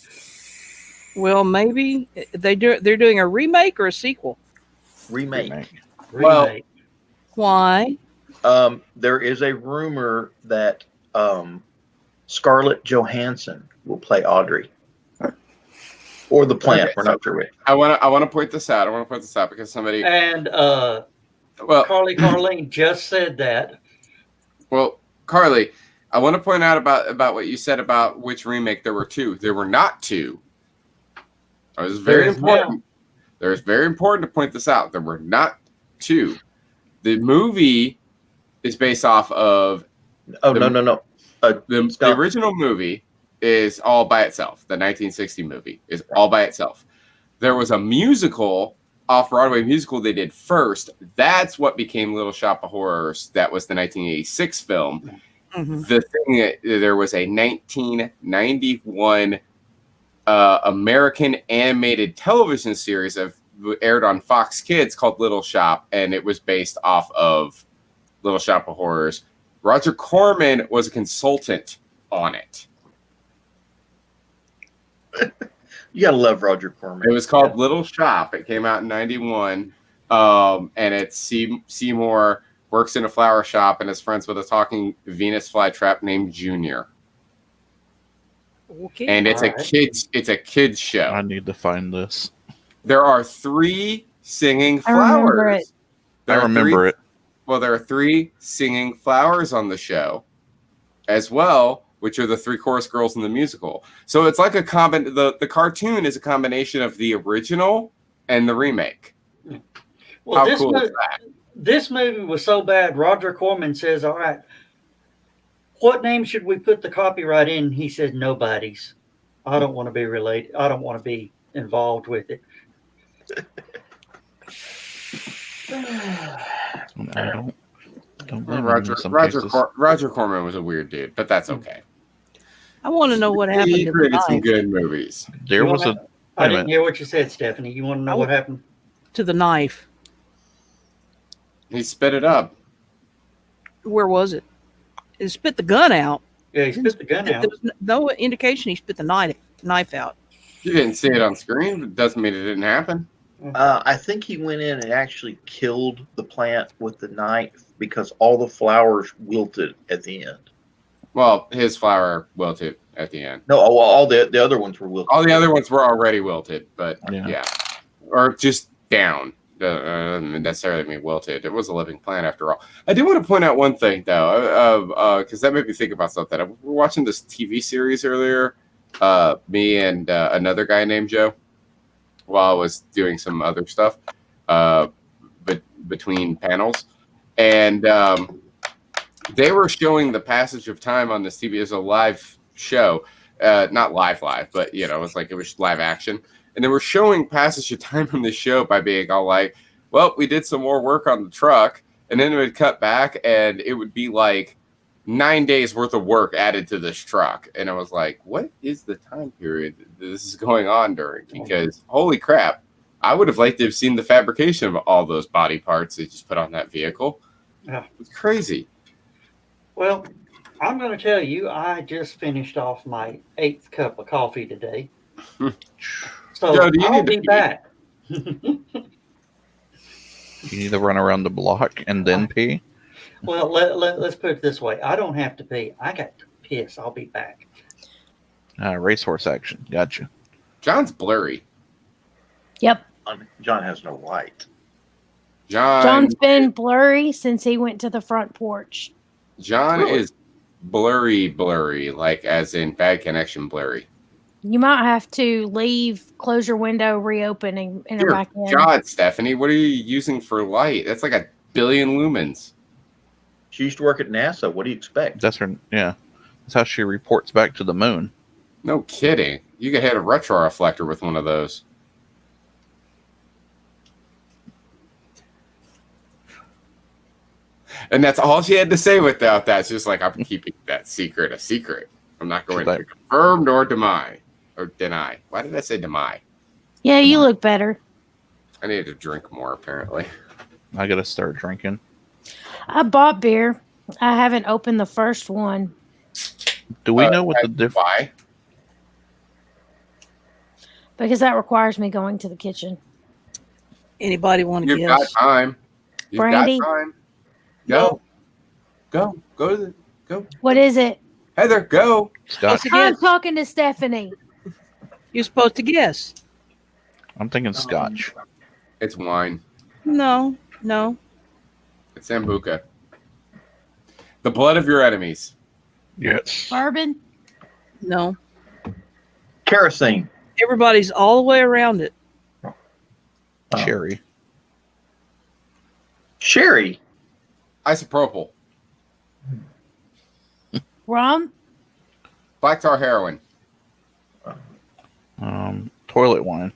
Well, maybe they're doing a remake or a sequel. Remake. Well, why? There is a rumor that Scarlett Johansson will play Audrey. Or the plant. Okay, We're not sure which. I want to point this out. I want to point this out because somebody And Carlene just said that. Well, Carly, I want to point out about what you said about which remake there were two. There were not two. It was very important. It's very important to point this out. There were not two. The movie is based off of. Oh, no. The original movie is all by itself. The 1960 movie is all by itself. There was a musical, off-Broadway musical they did first. That's what became Little Shop of Horrors. That was the 1986 film. Mm-hmm. The thing, there was a 1991 American animated television series aired on Fox Kids called Little Shop, and it was based off of Little Shop of Horrors. Roger Corman was a consultant on it. You gotta love Roger Corman. It was called Little Shop. It came out in 91. And it's Seymour works in a flower shop and is friends with a talking Venus flytrap named Junior. Okay. And it's a kids show. I need to find this. There are 3 singing I remember flowers. it. I remember it. Well, there are 3 singing flowers on the show as well, which are the 3 chorus girls in the musical. So it's like the cartoon is a combination of the original and the remake. Well, How cool is that? This movie was so bad, Roger Corman says, all right, what name should we put the copyright in? He said, nobody's. I don't want to be related. I don't want to be involved with it. I don't blame Roger Corman was a weird dude, but that's okay. I want to know what happened He to the created some knife. good movies. There was a. I didn't hear what you said, Stephanie. You want to know what happened? To the knife. He spit it up. Where was it? He spit the gun out. Yeah, he spit the gun out. There was no indication he spit the knife out. You didn't see it on screen, but it doesn't mean it didn't happen. I think he went in and actually killed the plant with the knife because all the flowers wilted at the end. Well, his flower wilted at the end. No, all the other ones were wilted. All the other ones were already wilted, but yeah. Or just down. Doesn't necessarily mean wilted. It was a living plant after all. I do want to point out one thing, though, because that made me think about something. We were watching this TV series earlier, me and another guy named Joe, while I was doing some other stuff between panels. And they were showing the passage of time on this TV as a live show. Not live, but, it was like it was live action. And they were showing passage of time from the show by being all like, well, we did some more work on the truck. And then it would cut back and it would be like 9 days worth of work added to this truck. And I was like, what is the time period this is going on during? Because holy crap, I would have liked to have seen the fabrication of all those body parts they just put on that vehicle. Yeah. It's crazy. Well, I'm going to tell you, I just finished off my 8th cup of coffee today. So Joe, do you I'll need to be pee? back. You need to run around the block and then pee. Well, let's put it this way. I don't have to pee. I got to piss. I'll be back. Racehorse action. Gotcha. John's blurry. Yep. John has no light. John's been blurry since he went to the front porch. John Really? is blurry, like as in bad connection blurry. You might have to leave, close your window, reopen, and enter Dear back in. God, Stephanie, what are you using for light? That's like 1 billion lumens. She used to work at NASA. What do you expect? That's her. Yeah, that's how she reports back to the moon. No kidding. You could hit a retroreflector with one of those. And that's all she had to say without that. She's like, I'm keeping that secret a secret. I'm not going to confirm nor deny. Why did I say deny? Yeah, you look better. I need to drink more, apparently. I gotta start drinking. I bought beer. I haven't opened the first one. Do we know what the difference? Why? Because that requires me going to the kitchen. Anybody want to You've guess? got time. You've Brandy? got time. Go. Go. Go to the. Go. What is it? Heather, go. Scotch. I'm talking to Stephanie. You're supposed to guess. I'm thinking Scotch. It's wine. No. It's Sambuca. The blood of your enemies. Yes. Bourbon? No. Kerosene. Everybody's all the way around it. Cherry. Sherry. Isopropyl. Rum? Black tar heroin. Toilet wine.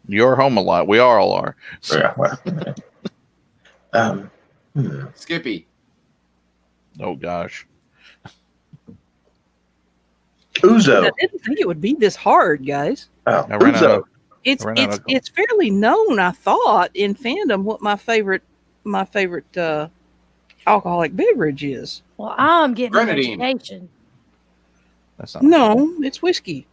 You're home a lot. We all are. Yeah, well. Skippy. Oh gosh. Ouzo. I didn't think it would be this hard, guys. Oh, I ran out ouzo. of. It's I ran out of- it's fairly known, I thought, in fandom what my favorite alcoholic beverage is. Well, I'm getting an Grenadine. education. That's not. No, it's whiskey.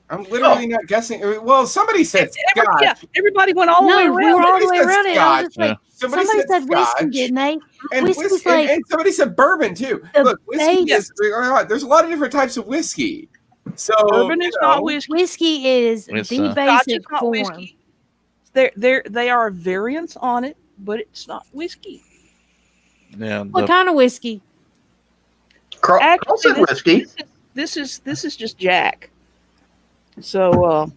I'm literally not guessing. Well, somebody said Scotch. Yeah, everybody went all the way No, we around. were all the way Somebody said around it. I was just like, Somebody somebody said whiskey, Scotch. didn't they? And, Whiskey's whiskey, like and somebody said bourbon too. the Look, whiskey base. is there's a lot of different types of whiskey. So Bourbon is not whiskey. Whiskey is It's, the Scotch is basic not form. whiskey. They are variants on it, but it's not whiskey. Yeah. What kind of whiskey? Carlson whiskey. This is just Jack. So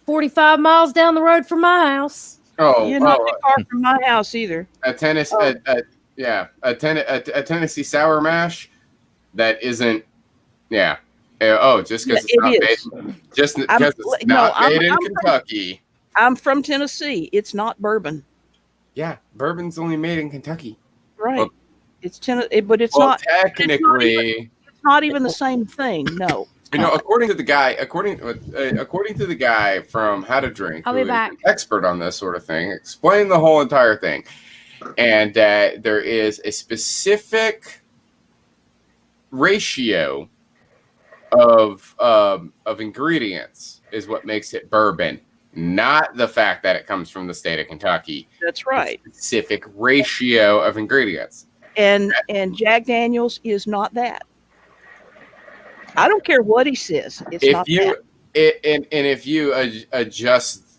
45 miles down the road from my house. you're not too far from my house either. a Tennessee sour mash that isn't. Yeah. Just because it's it not is. made, just because it's not made in Kentucky. I'm from Tennessee. It's not bourbon. Yeah, bourbon's only made in Kentucky. Right. Well, It's Tennessee, but it's well, not technically. It's not even the same thing. No. According to the guy from How to Drink, I'll who be is back. an expert on this sort of thing, explain the whole entire thing, and that there is a specific ratio of ingredients is what makes it bourbon, not the fact that it comes from the state of Kentucky. That's right. A specific ratio of ingredients. And Jack Daniels is not that. I don't care what he says. It's not that.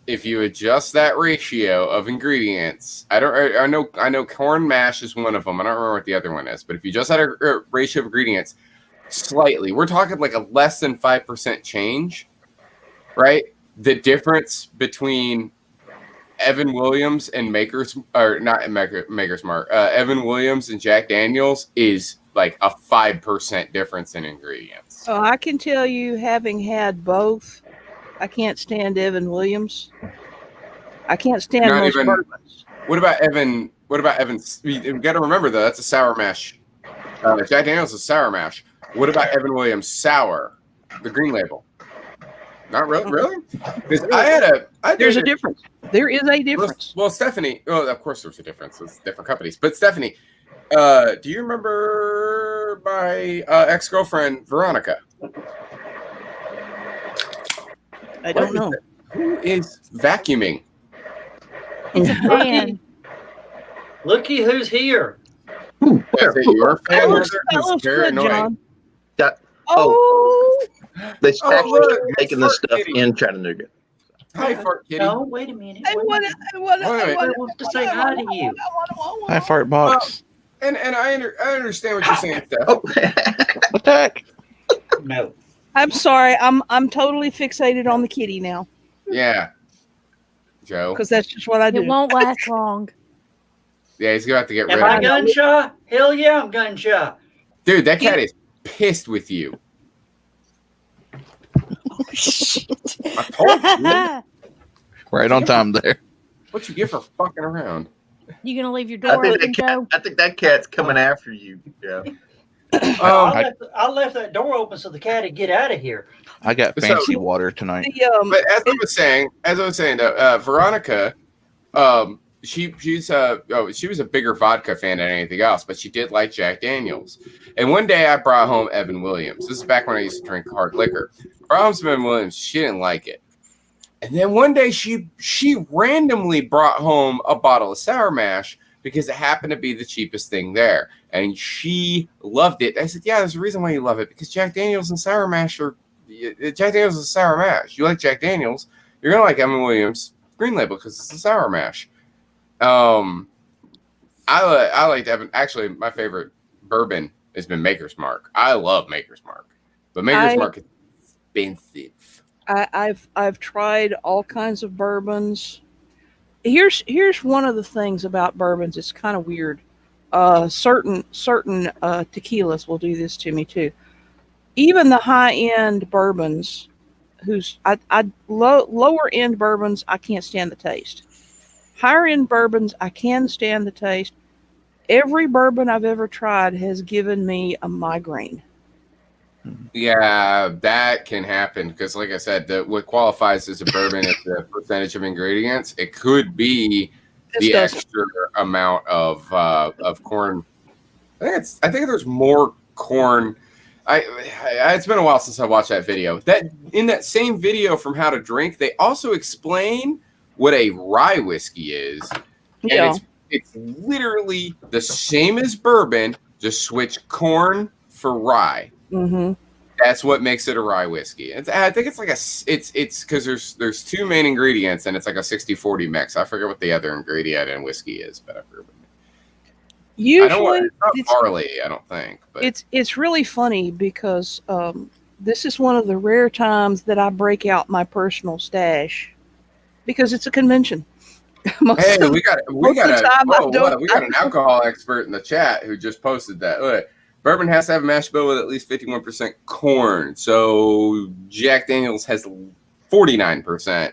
If you adjust that ratio of ingredients, I know corn mash is one of them. I don't remember what the other one is, but if you just had a ratio of ingredients slightly, we're talking like a less than 5% change, right? The difference between Evan Williams and Evan Williams and Jack Daniels is like a 5% difference in ingredients. So I can tell you, having had both, I can't stand Evan Williams. I can't stand Not most even- bourbons. What about Evan? You got to remember though, that's a sour mash. Jack Daniels is sour mash. What about Evan Williams sour, the green label? Not really. Because There's a difference. There is a difference. Well, Stephanie. Well, of course, there's a difference. It's different companies. But Stephanie, do you remember my ex-girlfriend Veronica? I don't know. Who is vacuuming? It's a fan. Looky who's here. Is it your fan? That looks It's very good, annoying. John. Got, Oh, they Oh, actually look, making it's this stuff Fart Kitty. in Chattanooga. Hi, Fart Kitty. No, wait a minute. I want it. I want it. Wait a I minute. want I it. wants to say hi to you. Hi, fart box. And I understand what you're saying, Steph. Oh, What the heck? No. I'm sorry. I'm totally fixated on the kitty now Yeah. Joe. because that's just what I do. It won't last long. Yeah, he's gonna have to get rid Am I of it. gun shy? Hell yeah, I'm gun shy. Dude, that cat is pissed with you. I told you. Right on time there. What you get for fucking around? You gonna leave your I door think, open, Joe? I think that cat's coming after you. Yeah. I left that door open so the cat would get out of here. I got fancy water tonight. But as I was saying, Veronica, she was a bigger vodka fan than anything else, but she did like Jack Daniels. And one day I brought home Evan Williams. This is back when I used to drink hard liquor. Brought home some Evan Williams. She didn't like it. And then one day she randomly brought home a bottle of Sour Mash because it happened to be the cheapest thing there. And she loved it. I said, yeah, there's a reason why you love it, because Jack Daniels and Sour Mash Jack Daniels is Sour Mash. You like Jack Daniels, you're going to like Evan Williams Green Label because it's a Sour Mash. I like Evan. Actually, my favorite bourbon has been Maker's Mark. I love Maker's Mark. But Maker's Mark is expensive. I've tried all kinds of bourbons. Here's one of the things about bourbons. It's kind of weird. Certain tequilas will do this to me too. Even the high end bourbons, lower end bourbons, I can't stand the taste. Higher end bourbons, I can stand the taste. Every bourbon I've ever tried has given me a migraine. Yeah, that can happen because, like I said, what qualifies as a bourbon is the percentage of ingredients. It could be the extra amount of corn. I think there's more corn. It's been a while since I watched that video. That in that same video from How to Drink, they also explain what a rye whiskey is, Yeah. and it's literally the same as bourbon, just switch corn for rye. Mm-hmm. That's what makes it a rye whiskey. I think it's like it's because there's two main ingredients and it's like a 60-40 mix. I forget what the other ingredient in whiskey is, but I forget. Usually, it's not barley, I don't think. But it's really funny because this is one of the rare times that I break out my personal stash because it's a convention. Hey, we got an alcohol expert in the chat who just posted that. Look, bourbon has to have a mash bill with at least 51% corn. So Jack Daniels has 49%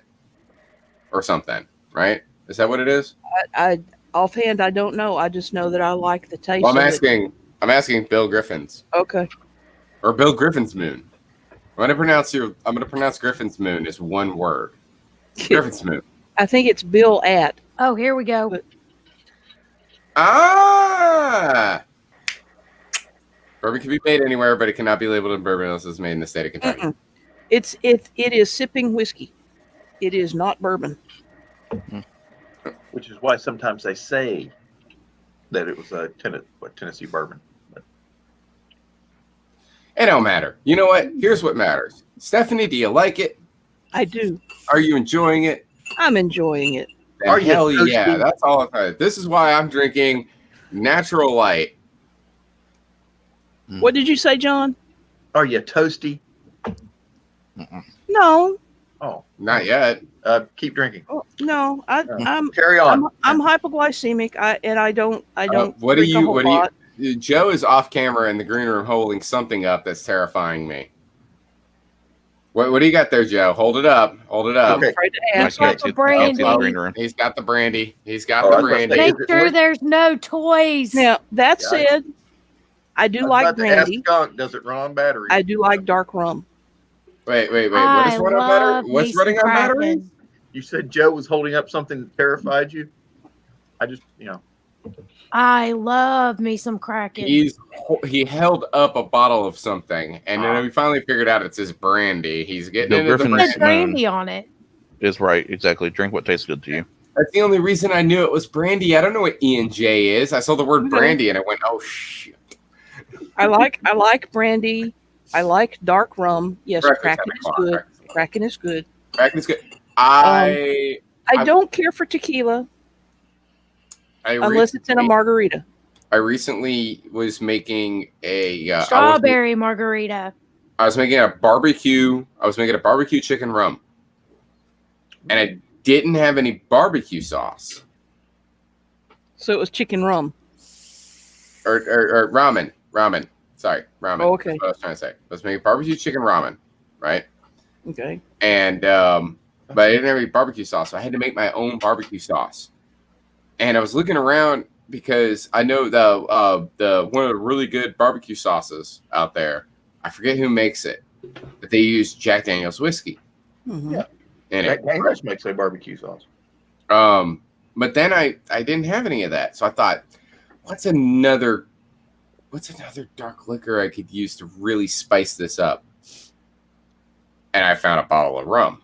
or something, right? Is that what it is? I offhand, I don't know. I just know that I like the taste. Well, of I'm asking Bill Griffin's. Okay. Or Bill Griffin's Moon. I'm going to pronounce Griffin's Moon as one word. Griffin's Moon. I think it's Bill at. Oh, here we go. Bourbon can be made anywhere, but it cannot be labeled in bourbon unless it's made in the state of Kentucky. Mm-mm. It is sipping whiskey. It is not bourbon. Which is why sometimes they say that it was a Tennessee bourbon. But it don't matter. You know what? Here's what matters. Stephanie, do you like it? I do. Are you enjoying it? I'm enjoying it. Then hell yeah, that's all. This is why I'm drinking Natural Light. What did you say, John? Are you toasty? No. Oh, not yet. Keep drinking. Oh, no, I'm carry on. I'm hypoglycemic. I don't. What do drink a whole lot. Joe is off camera in the green room holding something up that's terrifying me. What do you got there, Joe? Hold it up. Hold it up. Okay. He's got the brandy. He's got the brandy. He's got the brandy. Make sure there's no toys. Now, that said, I do like brandy. Does it run on battery? I do like dark rum. Wait. What is running on battery? What's running on battery? You said Joe was holding up something that terrified you. I just, I love me some Kraken. He held up a bottle of something, and then we finally figured out it's his brandy. He's getting No, into the Griffin's Put brandy on it. is right. Exactly. Drink what tastes good to you. That's the only reason I knew it was brandy. I don't know what E&J is. I saw the word Okay. brandy, and I went, "Oh shit!" I like brandy. I like dark rum. Yes, Kraken is good. Kraken is good. Kraken is good. I don't care for tequila unless it's in a margarita. I recently was making a Strawberry margarita. I was making a barbecue. I was making a barbecue chicken rum, and I didn't have any barbecue sauce. So it was chicken rum. Or ramen. Ramen. Sorry, ramen. Oh, okay. That's what I was trying to say. I was making barbecue chicken ramen, right? Okay. And but I didn't have any barbecue sauce, so I had to make my own barbecue sauce. And I was looking around because I know the one of the really good barbecue sauces out there. I forget who makes it, but they use Jack Daniel's whiskey. Mm-hmm. Yeah. In Jack it. Daniels makes a barbecue sauce. But then I didn't have any of that, so I thought, what's another dark liquor I could use to really spice this up? And I found a bottle of rum.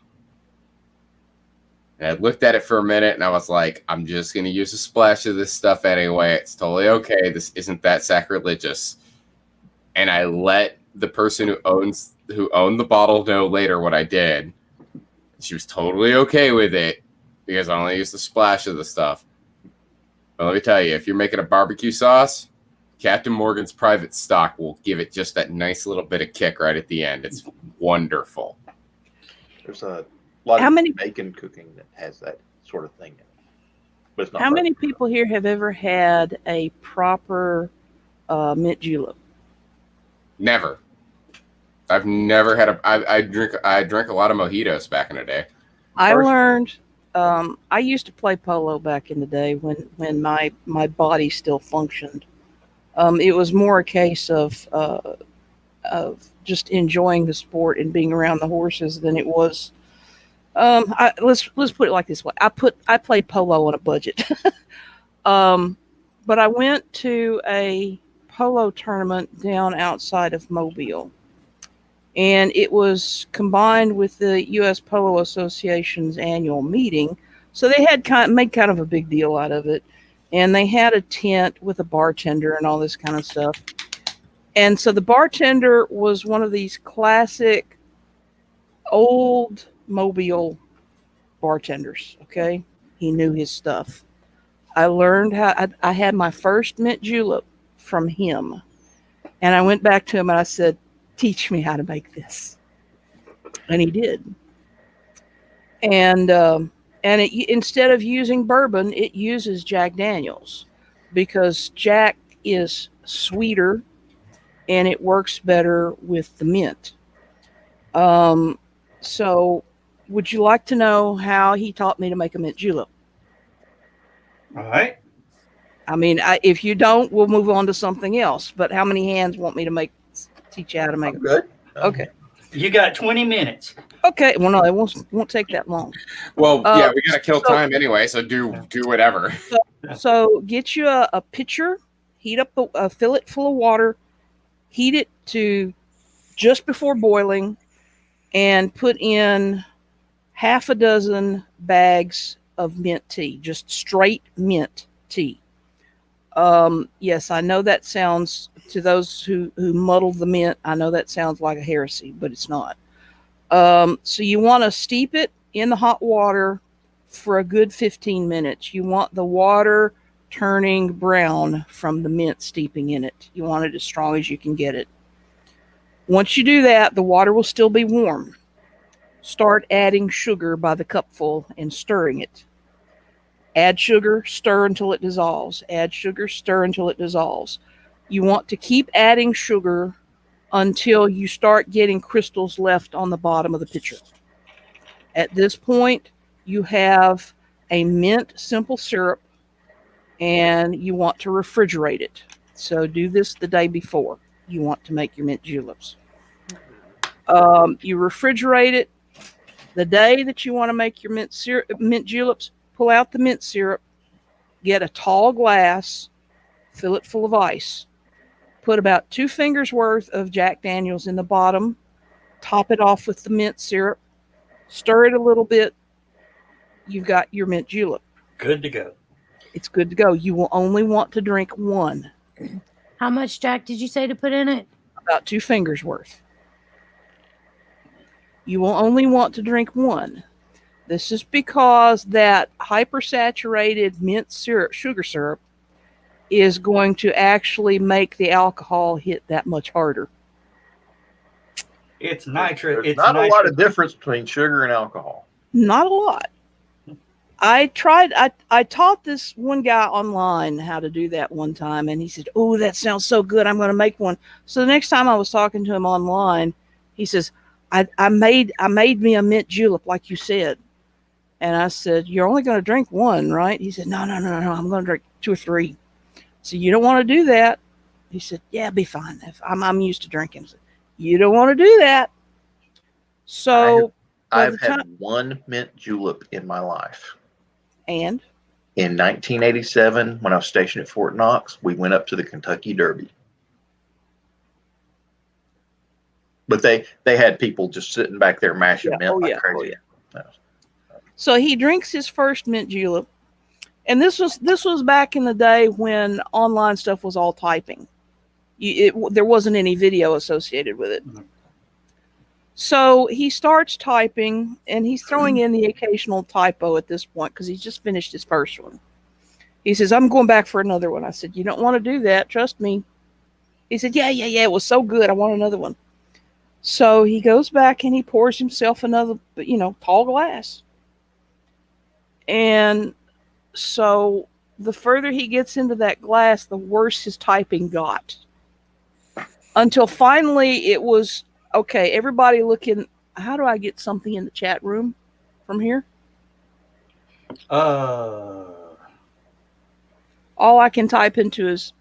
And I looked at it for a minute, and I was like, I'm just going to use a splash of this stuff anyway. It's totally okay. This isn't that sacrilegious. And I let the person who owned the bottle know later what I did. She was totally okay with it because I only used a splash of the stuff. But let me tell you, if you're making a barbecue sauce, Captain Morgan's Private Stock will give it just that nice little bit of kick right at the end. It's wonderful. There's a lot of bacon cooking that has that sort of thing in it. But it's not How many people here have ever had a proper mint julep? Never. I've never had I drank a lot of mojitos back in the day. I learned. I used to play polo back in the day when my body still functioned. It was more a case of just enjoying the sport and being around the horses than it was. Let's put it like this way. I played polo on a budget. But I went to a polo tournament down outside of Mobile, and it was combined with the U.S. Polo Association's annual meeting. So they had made kind of a big deal out of it, and they had a tent with a bartender and all this kind of stuff. And so the bartender was one of these classic old Mobile bartenders. Okay, he knew his stuff. I learned how. I had my first mint julep from him, and I went back to him and I said, "Teach me how to make this," and he did. And instead of using bourbon, it uses Jack Daniel's because Jack is sweeter and it works better with the mint. So, would you like to know how he taught me to make a mint julep? All right. I mean, if you don't, we'll move on to something else. But how many hands want me to teach you how to make it? Good. Okay. You got 20 minutes. Okay. Well, no, it won't take that long. Well, yeah, we gotta kill time anyway, so do whatever. So get you a pitcher, heat up fill it full of water, heat it to just before boiling, and put in half a dozen bags of mint tea, just straight mint tea. Yes, I know that sounds, to those who muddle the mint, I know that sounds like a heresy, but it's not. So you want to steep it in the hot water for a good 15 minutes. You want the water turning brown from the mint steeping in it. You want it as strong as you can get it. Once you do that, the water will still be warm. Start adding sugar by the cupful and stirring it. Add sugar, stir until it dissolves. Add sugar, stir until it dissolves. You want to keep adding sugar until you start getting crystals left on the bottom of the pitcher. At this point, you have a mint simple syrup, and you want to refrigerate it. So do this the day before you want to make your mint juleps. You refrigerate it. The day that you want to make your mint juleps, pull out the mint syrup, get a tall glass, fill it full of ice, put about 2 fingers worth of Jack Daniels in the bottom, top it off with the mint syrup, stir it a little bit. You've got your mint julep. Good to go. It's good to go. You will only want to drink one. How much Jack did you say to put in it? About 2 fingers worth. You will only want to drink one. This is because that hypersaturated mint syrup, sugar syrup, is going to actually make the alcohol hit that much harder. It's nitrous. There's It's not a lot nitrous. of difference between sugar and alcohol. Not a lot. I taught this one guy online how to do that one time, and he said, "Oh, that sounds so good. I'm going to make one." So the next time I was talking to him online, he says, I made me a mint julep like you said. And I said, "You're only going to drink one, right?" He said, No. I'm going to drink 2 or 3. So you don't want to do that. He said, "Yeah, be fine. If I'm used to drinking." I said, "You don't want to do that." So I've had one mint julep in my life. And in 1987, when I was stationed at Fort Knox, we went up to the Kentucky Derby. But they had people just sitting back there mashing mint like crazy. So he drinks his first mint julep, and this was back in the day when online stuff was all typing. There wasn't any video associated with it. Mm-hmm. So he starts typing, and he's throwing in the occasional typo at this point because he's just finished his first one. He says, "I'm going back for another one." I said, "You don't want to do that. Trust me." He said, Yeah. It was so good. I want another one. So he goes back and he pours himself another, tall glass. And so the further he gets into that glass, the worse his typing got. Until finally it was, okay, everybody looking, how do I get something in the chat room from here? All I can type into is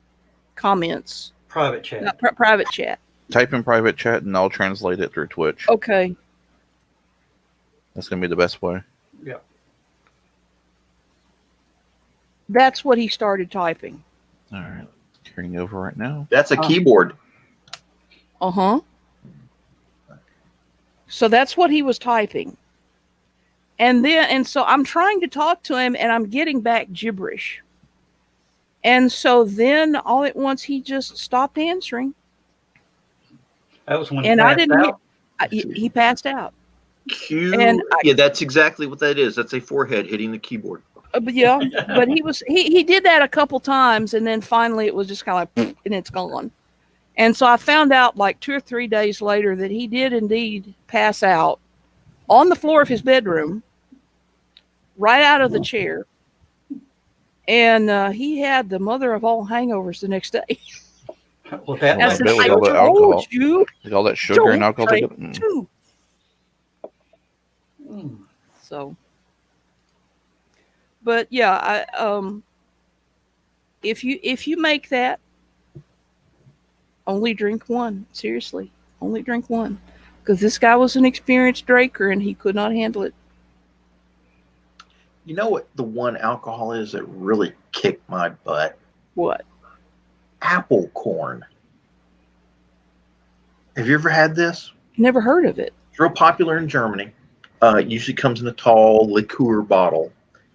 comments. Private chat. Not private chat. Type in private chat and I'll translate it through Twitch. Okay. That's going to be the best way. Yeah. That's what he started typing. All right. Carrying over right now. That's a keyboard. Uh-huh. So that's what he was typing. And so I'm trying to talk to him and I'm getting back gibberish. And so then all at once he just stopped answering. That was when he passed out. He passed out. Yeah, that's exactly what that is. That's a forehead hitting the keyboard. But he did that a couple times, and then finally it was just kind of like, and it's gone. And so I found out like 2 or 3 days later that he did indeed pass out on the floor of his bedroom, right out of the chair. And he had the mother of all hangovers the next day. Well, that I told you. With all that sugar and alcohol together. Too. So, but yeah, if you make that, only drink one. Seriously, only drink one, because this guy was an experienced drinker and he could not handle it. You know what the one alcohol is that really kicked my butt? What? Apple corn. Have you ever had this? Never heard of it. It's real popular in Germany. It usually comes in a tall liqueur bottle.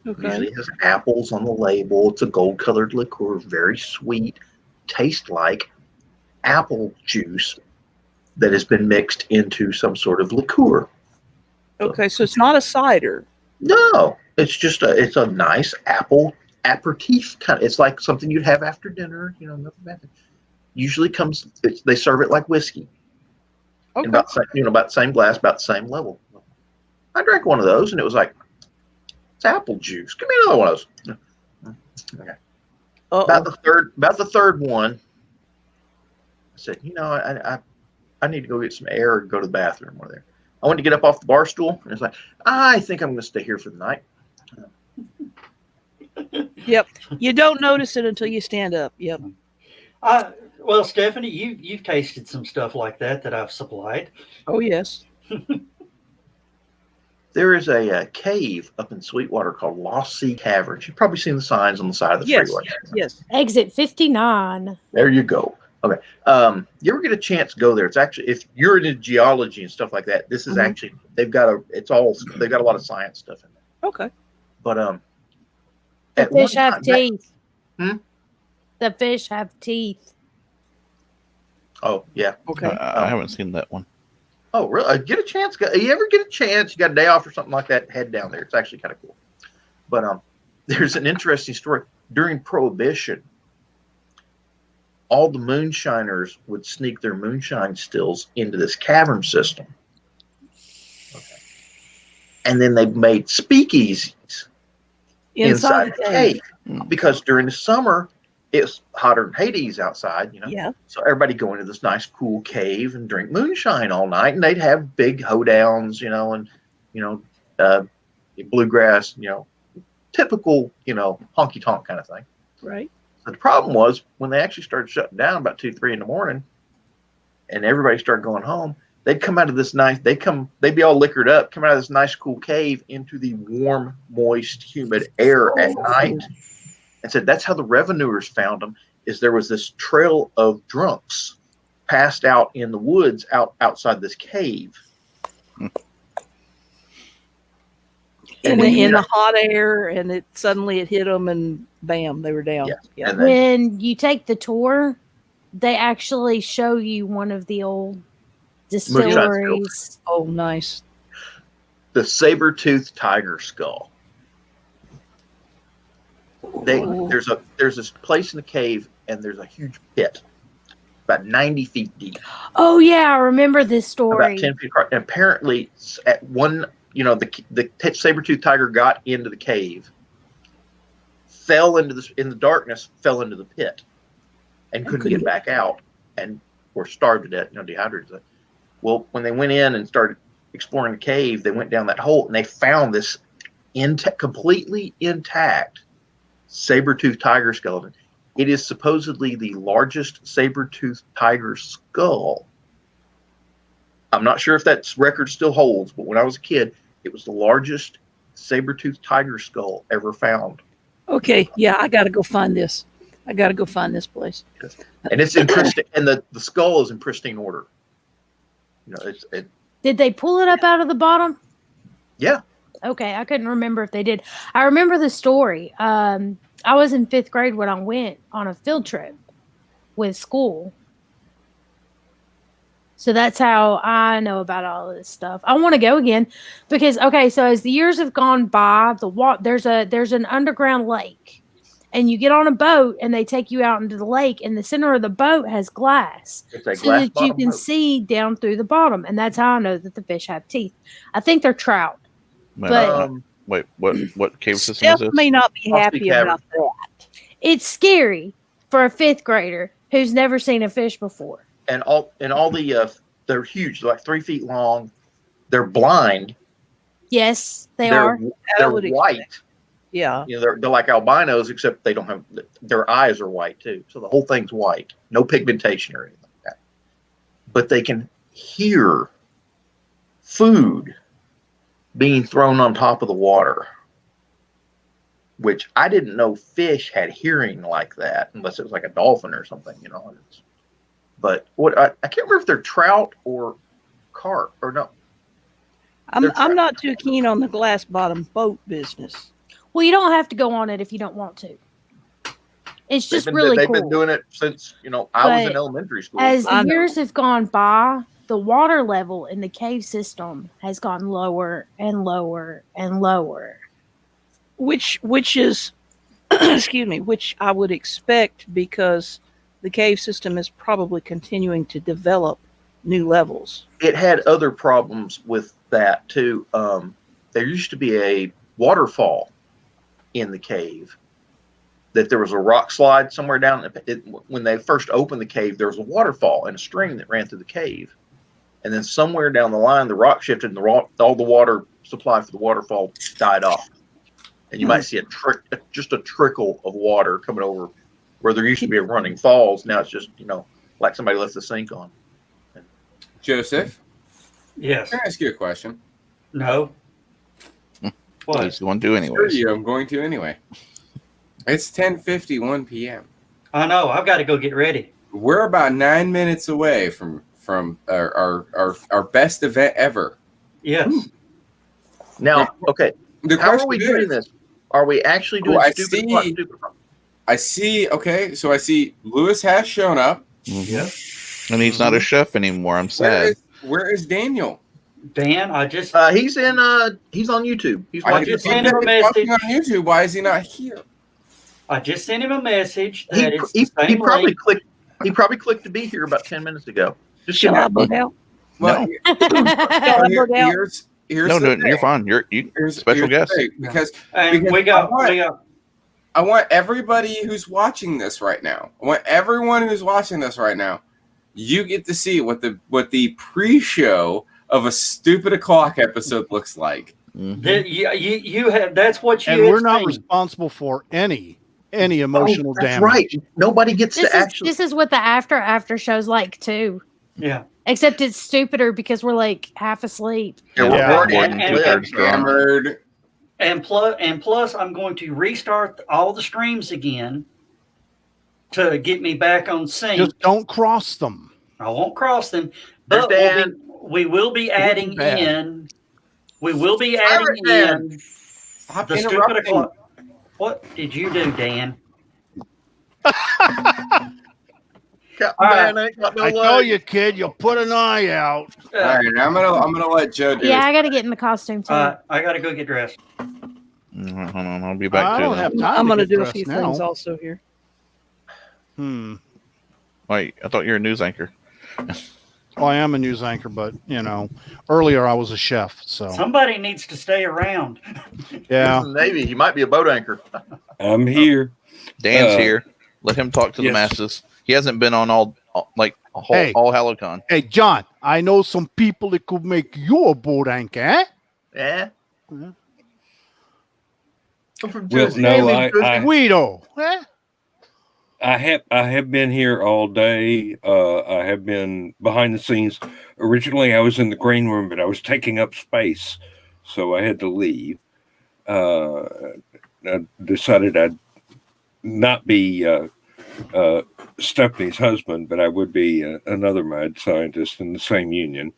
Okay. Usually has apples on the label. It's a gold-colored liqueur, very sweet. Tastes like apple juice that has been mixed into some sort of liqueur. Okay, so it's not a cider. No, it's just it's a nice apple aperitif kind of. It's like something you'd have after dinner. Nothing bad. Usually comes. They serve it like whiskey. Okay. About the same glass, about the same level. I drank one of those, and it was like, it's apple juice. Give me another one of those. Okay. About the third one, I said, I need to go get some air and go to the bathroom over there. I went to get up off the bar stool, and it's like, I think I'm going to stay here for the night. Yep. You don't notice it until you stand up. Yep. Well, Stephanie, you've tasted some stuff like that I've supplied. Oh, yes. There is a cave up in Sweetwater called Lost Sea Caverns. You've probably seen the signs on the side of the Yes. freeway. Yes. Exit 59. There you go. Okay. You ever get a chance to go there? It's actually, if you're into geology and stuff like that, this is actually, they've got a lot of science stuff in there. Okay. But The at one fish have time, teeth. Hmm? The fish have teeth. Oh yeah. Okay. I haven't seen that one. Oh really? Get a chance. You ever get a chance? You got a day off or something like that? Head down there. It's actually kind of cool. But there's an interesting story. During Prohibition, all the moonshiners would sneak their moonshine stills into this cavern system. Okay. And then they made speakeasies inside the cave. Because during the summer, it's hotter than Hades outside, you know. Yeah. So everybody go into this nice, cool cave and drink moonshine all night. And they'd have big hoedowns, you know, and, you know, bluegrass, you know, typical, you know, honky tonk kind of thing. Right. But the problem was when they actually started shutting down about 2, 3 in the morning, and everybody started going home, they'd come out of this nice. They'd be all liquored up, come out of this nice, cool cave into the warm, moist, humid air at night, and said that's how the revenuers found them. Is there was this trail of drunks passed out in the woods outside this cave. In the hot air, and it suddenly hit them, and bam, they were down. Yeah. When you take the tour, they actually show you one of the old distilleries. Oh, nice. The saber-toothed tiger skull. There's this place in the cave, and there's a huge pit, about 90 feet deep. Oh yeah, I remember this story. About 10 feet across. And apparently, at one, you know, the saber-toothed tiger got into the cave, fell into in the darkness, fell into the pit, and couldn't get back out, and were starved to death, you know, dehydrated. Well, when they went in and started exploring the cave, they went down that hole and they found this completely intact saber-toothed tiger skeleton. It is supposedly the largest saber-toothed tiger skull. I'm not sure if that record still holds, but when I was a kid, it was the largest saber-toothed tiger skull ever found. Okay, yeah, I got to go find this. I got to go find this place. And it's in pristine, and the skull is in pristine order. You know, Did they pull it up out of the bottom? Yeah. Okay, I couldn't remember if they did. I remember the story. I was in 5th grade when I went on a field trip with school. So that's how I know about all of this stuff. I want to go again because, okay, so as the years have gone by, there's an underground lake. And you get on a boat and they take you out into the lake, and the center of the boat has glass. It's a so glass that you can see down through the bottom. And that's how I know that the fish have teeth. I think they're trout. Wait, what cave system Steph is this? may not be happy about that. It's scary for a 5th grader who's never seen a fish before. And all the they're huge, like 3 feet long. They're blind. Yes, they're white. Yeah. You know, they're like albinos, except they don't have their eyes are white too. So the whole thing's white, no pigmentation or anything like that. But they can hear food being thrown on top of the water, which I didn't know fish had hearing like that, unless it was like a dolphin or something, you know. But what I can't remember if they're trout or carp or no. I'm not too keen on the glass bottom boat business. Well, you don't have to go on it if you don't want to. It's just They've really cool. been doing it since, you know, I was in elementary school. As the years have gone by, the water level in the cave system has gone lower and lower and lower. Which is, excuse me, which I would expect because the cave system is probably continuing to develop new levels. It had other problems with that too. There used to be a waterfall in the cave, that there was a rock slide somewhere down. When they first opened the cave, there was a waterfall and a stream that ran through the cave. And then somewhere down the line, the rock shifted and all the water supply for the waterfall died off. And you might see just a trickle of water coming over where there used to be a running falls. Now it's just, you know, like somebody left the sink on. Joseph? Yes. Can I ask you a question? No. What? He's going to Screw anyways. you, I'm going to anyway. It's 10:51 p.m. I know. I've got to go get ready. We're about 9 minutes away from our best event ever. Yes. Now, okay. The How are question we doing is- this? Are we actually doing stupid o'clock, stupid o'clock? I see. Okay, so I see Lewis has shown up. Yes. And he's not a chef anymore. I'm sad. Where is Daniel? Dan, I just he's on YouTube. He's I watching just us on sent him a YouTube. message on YouTube. Why is he not here? I just sent him a message that it's the He same probably link. clicked. He probably clicked to be here about 10 minutes ago. Just Shall I kidding. go now? Well, here's No, the you're thing. fine. You're special Here's the guest. thing, because we got I want everybody who's watching this right now. I want everyone who's watching this right now. You get to see what the pre-show of a Stupid O'Clock episode looks like. You have that's what you And have we're not seen. responsible for any emotional That's damage. right. Nobody gets This to is actually. this is what the after shows like too. Yeah. Except it's stupider because we're like half asleep. Yeah, we're already And- hammered. And plus, I'm going to restart all the streams again to get me back on sync. Just don't cross them. I won't cross them, but Dan. we will be adding bad. in. We will be adding Dan. in Stop the Stupid interrupting. O'Clock. What did you do, Dan? Man, ain't got no I tell leg. you, kid, you'll put an eye out. All right, I'm gonna let Joe do Yeah, it. I got to get in the costume too. I got to go get dressed. Hold on, I'll be back I to don't that. have time. I'm to going to get do a dressed few now. things also here. Wait, I thought you were a news anchor. Well, I am a news anchor, but earlier I was a chef. So Somebody needs to stay around. yeah, He's in the Navy. He might be a boat anchor. I'm here. Dan's here. Let him talk to the yes. masses. He hasn't been on all Hey. HallowCon. Hey, John, I know some people that could make you a boat anchor. Eh? Yeah. Mhm. I'm from Well, Jersey. no, Hey, I Guido. Eh? I have been here all day. I have been behind the scenes. Originally, I was in the green room, but I was taking up space, so I had to leave. I decided I'd not be Stephanie's husband, but I would be another mad scientist in the same union.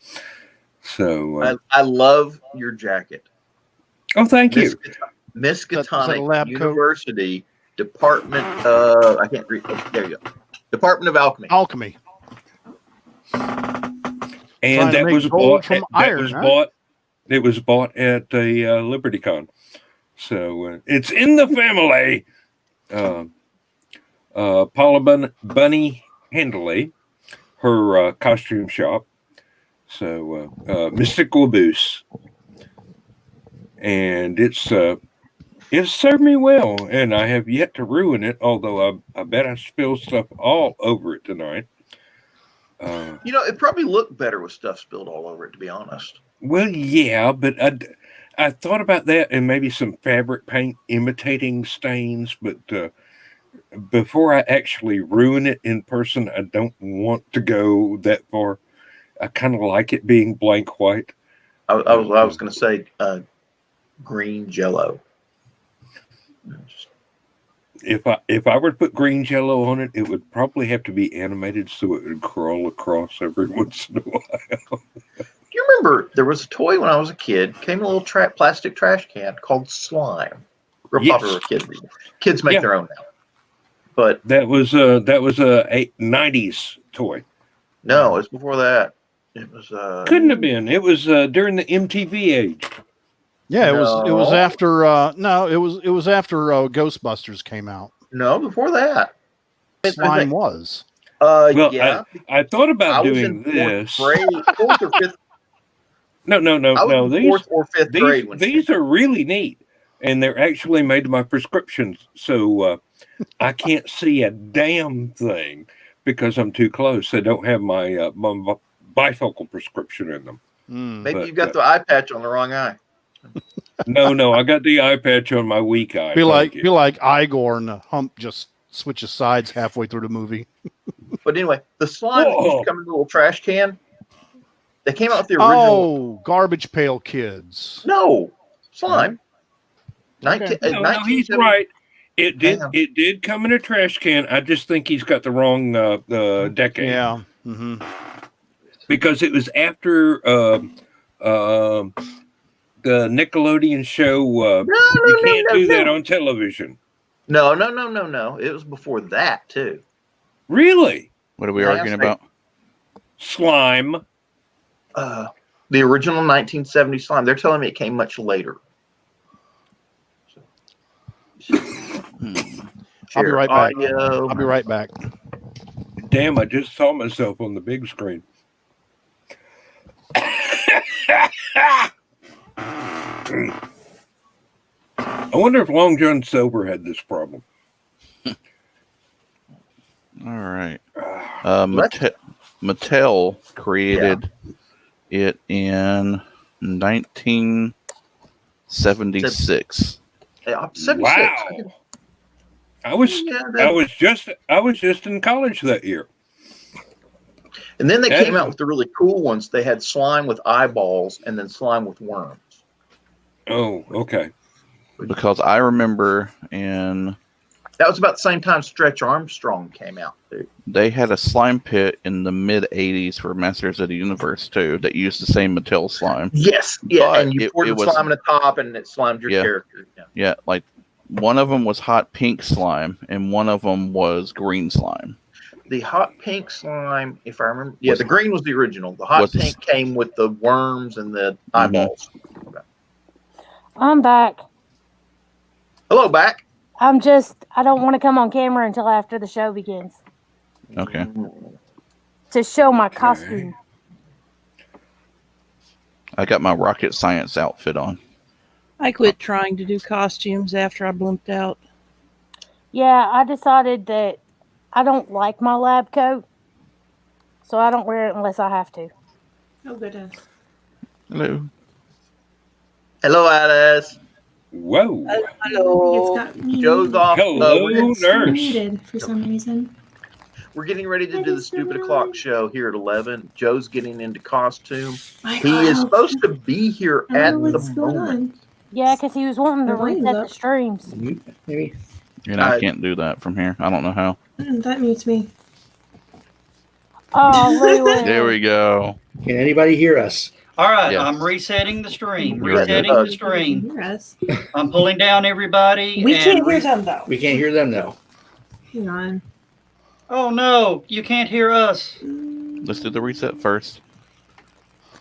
So, I love your jacket. oh, thank you. Miskatonic University Department. I can't read. Oh, there you go. Department of Alchemy. Alchemy. And that was bought. from That iron, was huh? bought. It was bought at the LibertyCon. So it's in the family. Paula Bunny Handley, her costume shop. So Mystic Waboose, and it's served me well, and I have yet to ruin it. Although I bet I spilled stuff all over it tonight. It probably looked better with stuff spilled all over it, to be honest. Well, yeah, but I thought about that and maybe some fabric paint imitating stains, but before I actually ruin it in person, I don't want to go that far. I kind of like it being blank white. I was going to say green Jello. If I were to put green Jello on it, it would probably have to be animated so it would crawl across every once in a while. Do you remember there was a toy when I was a kid? Came in a little plastic trash can called Slime. Real Yes. popular with kids. Kids make Yeah. their own now. But that was a 90s toy. no, it's before that. It was Couldn't have been. It was during the MTV age. Yeah, it was No. after it was after Ghostbusters came out. no before that. I Slime think- was. Well, yeah. I thought about I was doing in this. fourth or fifth. No. I was in fourth or fifth grade when These are really neat, and they're actually made to my prescriptions, so I can't see a damn thing because I'm too close. They don't have my bifocal prescription in them. maybe But, you got the eye patch on the wrong eye. No, I got the eye patch on my weak eye. Be Thank you. like Igor and the Hump just switches sides halfway through the movie. But anyway, the slime that used Whoa. to come in a little trash can. They came out with the original. Oh, Garbage Pail Kids. No, slime. No, he's right. It did come in a trash can. I just think he's got the wrong decade. Yeah. Mm-hmm. Because it was after the Nickelodeon show. You can't do that on television. No. It was before that too. Really? What are we arguing about? Slime. The original 1970 slime. They're telling me it came much later. I'll be right back. I'll be right back. Damn, I just saw myself on the big screen. I wonder if Long John Silver had this problem. All right. Mattel created it in 1976. Yeah, 76. Wow. I was just in college that year. And then they came out with the really cool ones. They had slime with eyeballs and then slime with worms. Oh, okay. Because I remember that was about the same time Stretch Armstrong came out too. They had a slime pit in the mid '80s for Masters of the Universe too that used the same Mattel slime. Yes, yeah, But and you poured the slime in the top, and it slimed your character. Yeah, like one of them was hot pink slime, and one of them was green slime. The hot pink slime, if I remember, the green was the original. The hot pink came with the worms and the eyeballs. Mm-hmm. Okay. I'm back. Hello, back. I don't want to come on camera until after the show begins Okay. to show my costume. I got my rocket science outfit on. I quit trying to do costumes after I blimped out. Yeah, I decided that I don't like my lab coat, so I don't wear it unless I have to. Oh, goodness. Hello. Hello, Alice. Whoa. Hello. Joe's off. Hello, It's nurse. muted for some reason. We're getting ready to do the stupid o'clock show here at 11. Joe's getting into costume. My He God. is supposed to be here I at don't know the what's going moment. on. Yeah, because he was wanting to The volume's reset up. the streams. Maybe. And I can't do that from here. I don't know how. That mutes me. Oh, Lewis. There we go. Can anybody hear us? All right, Yeah. I'm resetting the stream. You're Resetting good. the stream. Hear us. I'm pulling down everybody. We and can't hear them though. We can't hear them though. Hang on. Oh no, you can't hear us. Let's do the reset first.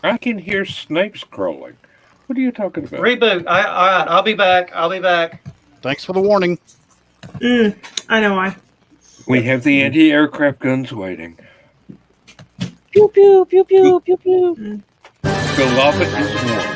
I can hear snakes crawling. What are you talking about? Reboot. All right, I'll be back. I'll be back. Thanks for the warning. I know why. We have the anti-aircraft guns waiting. Pew pew pew pew pew pew. The Lobbit is warm.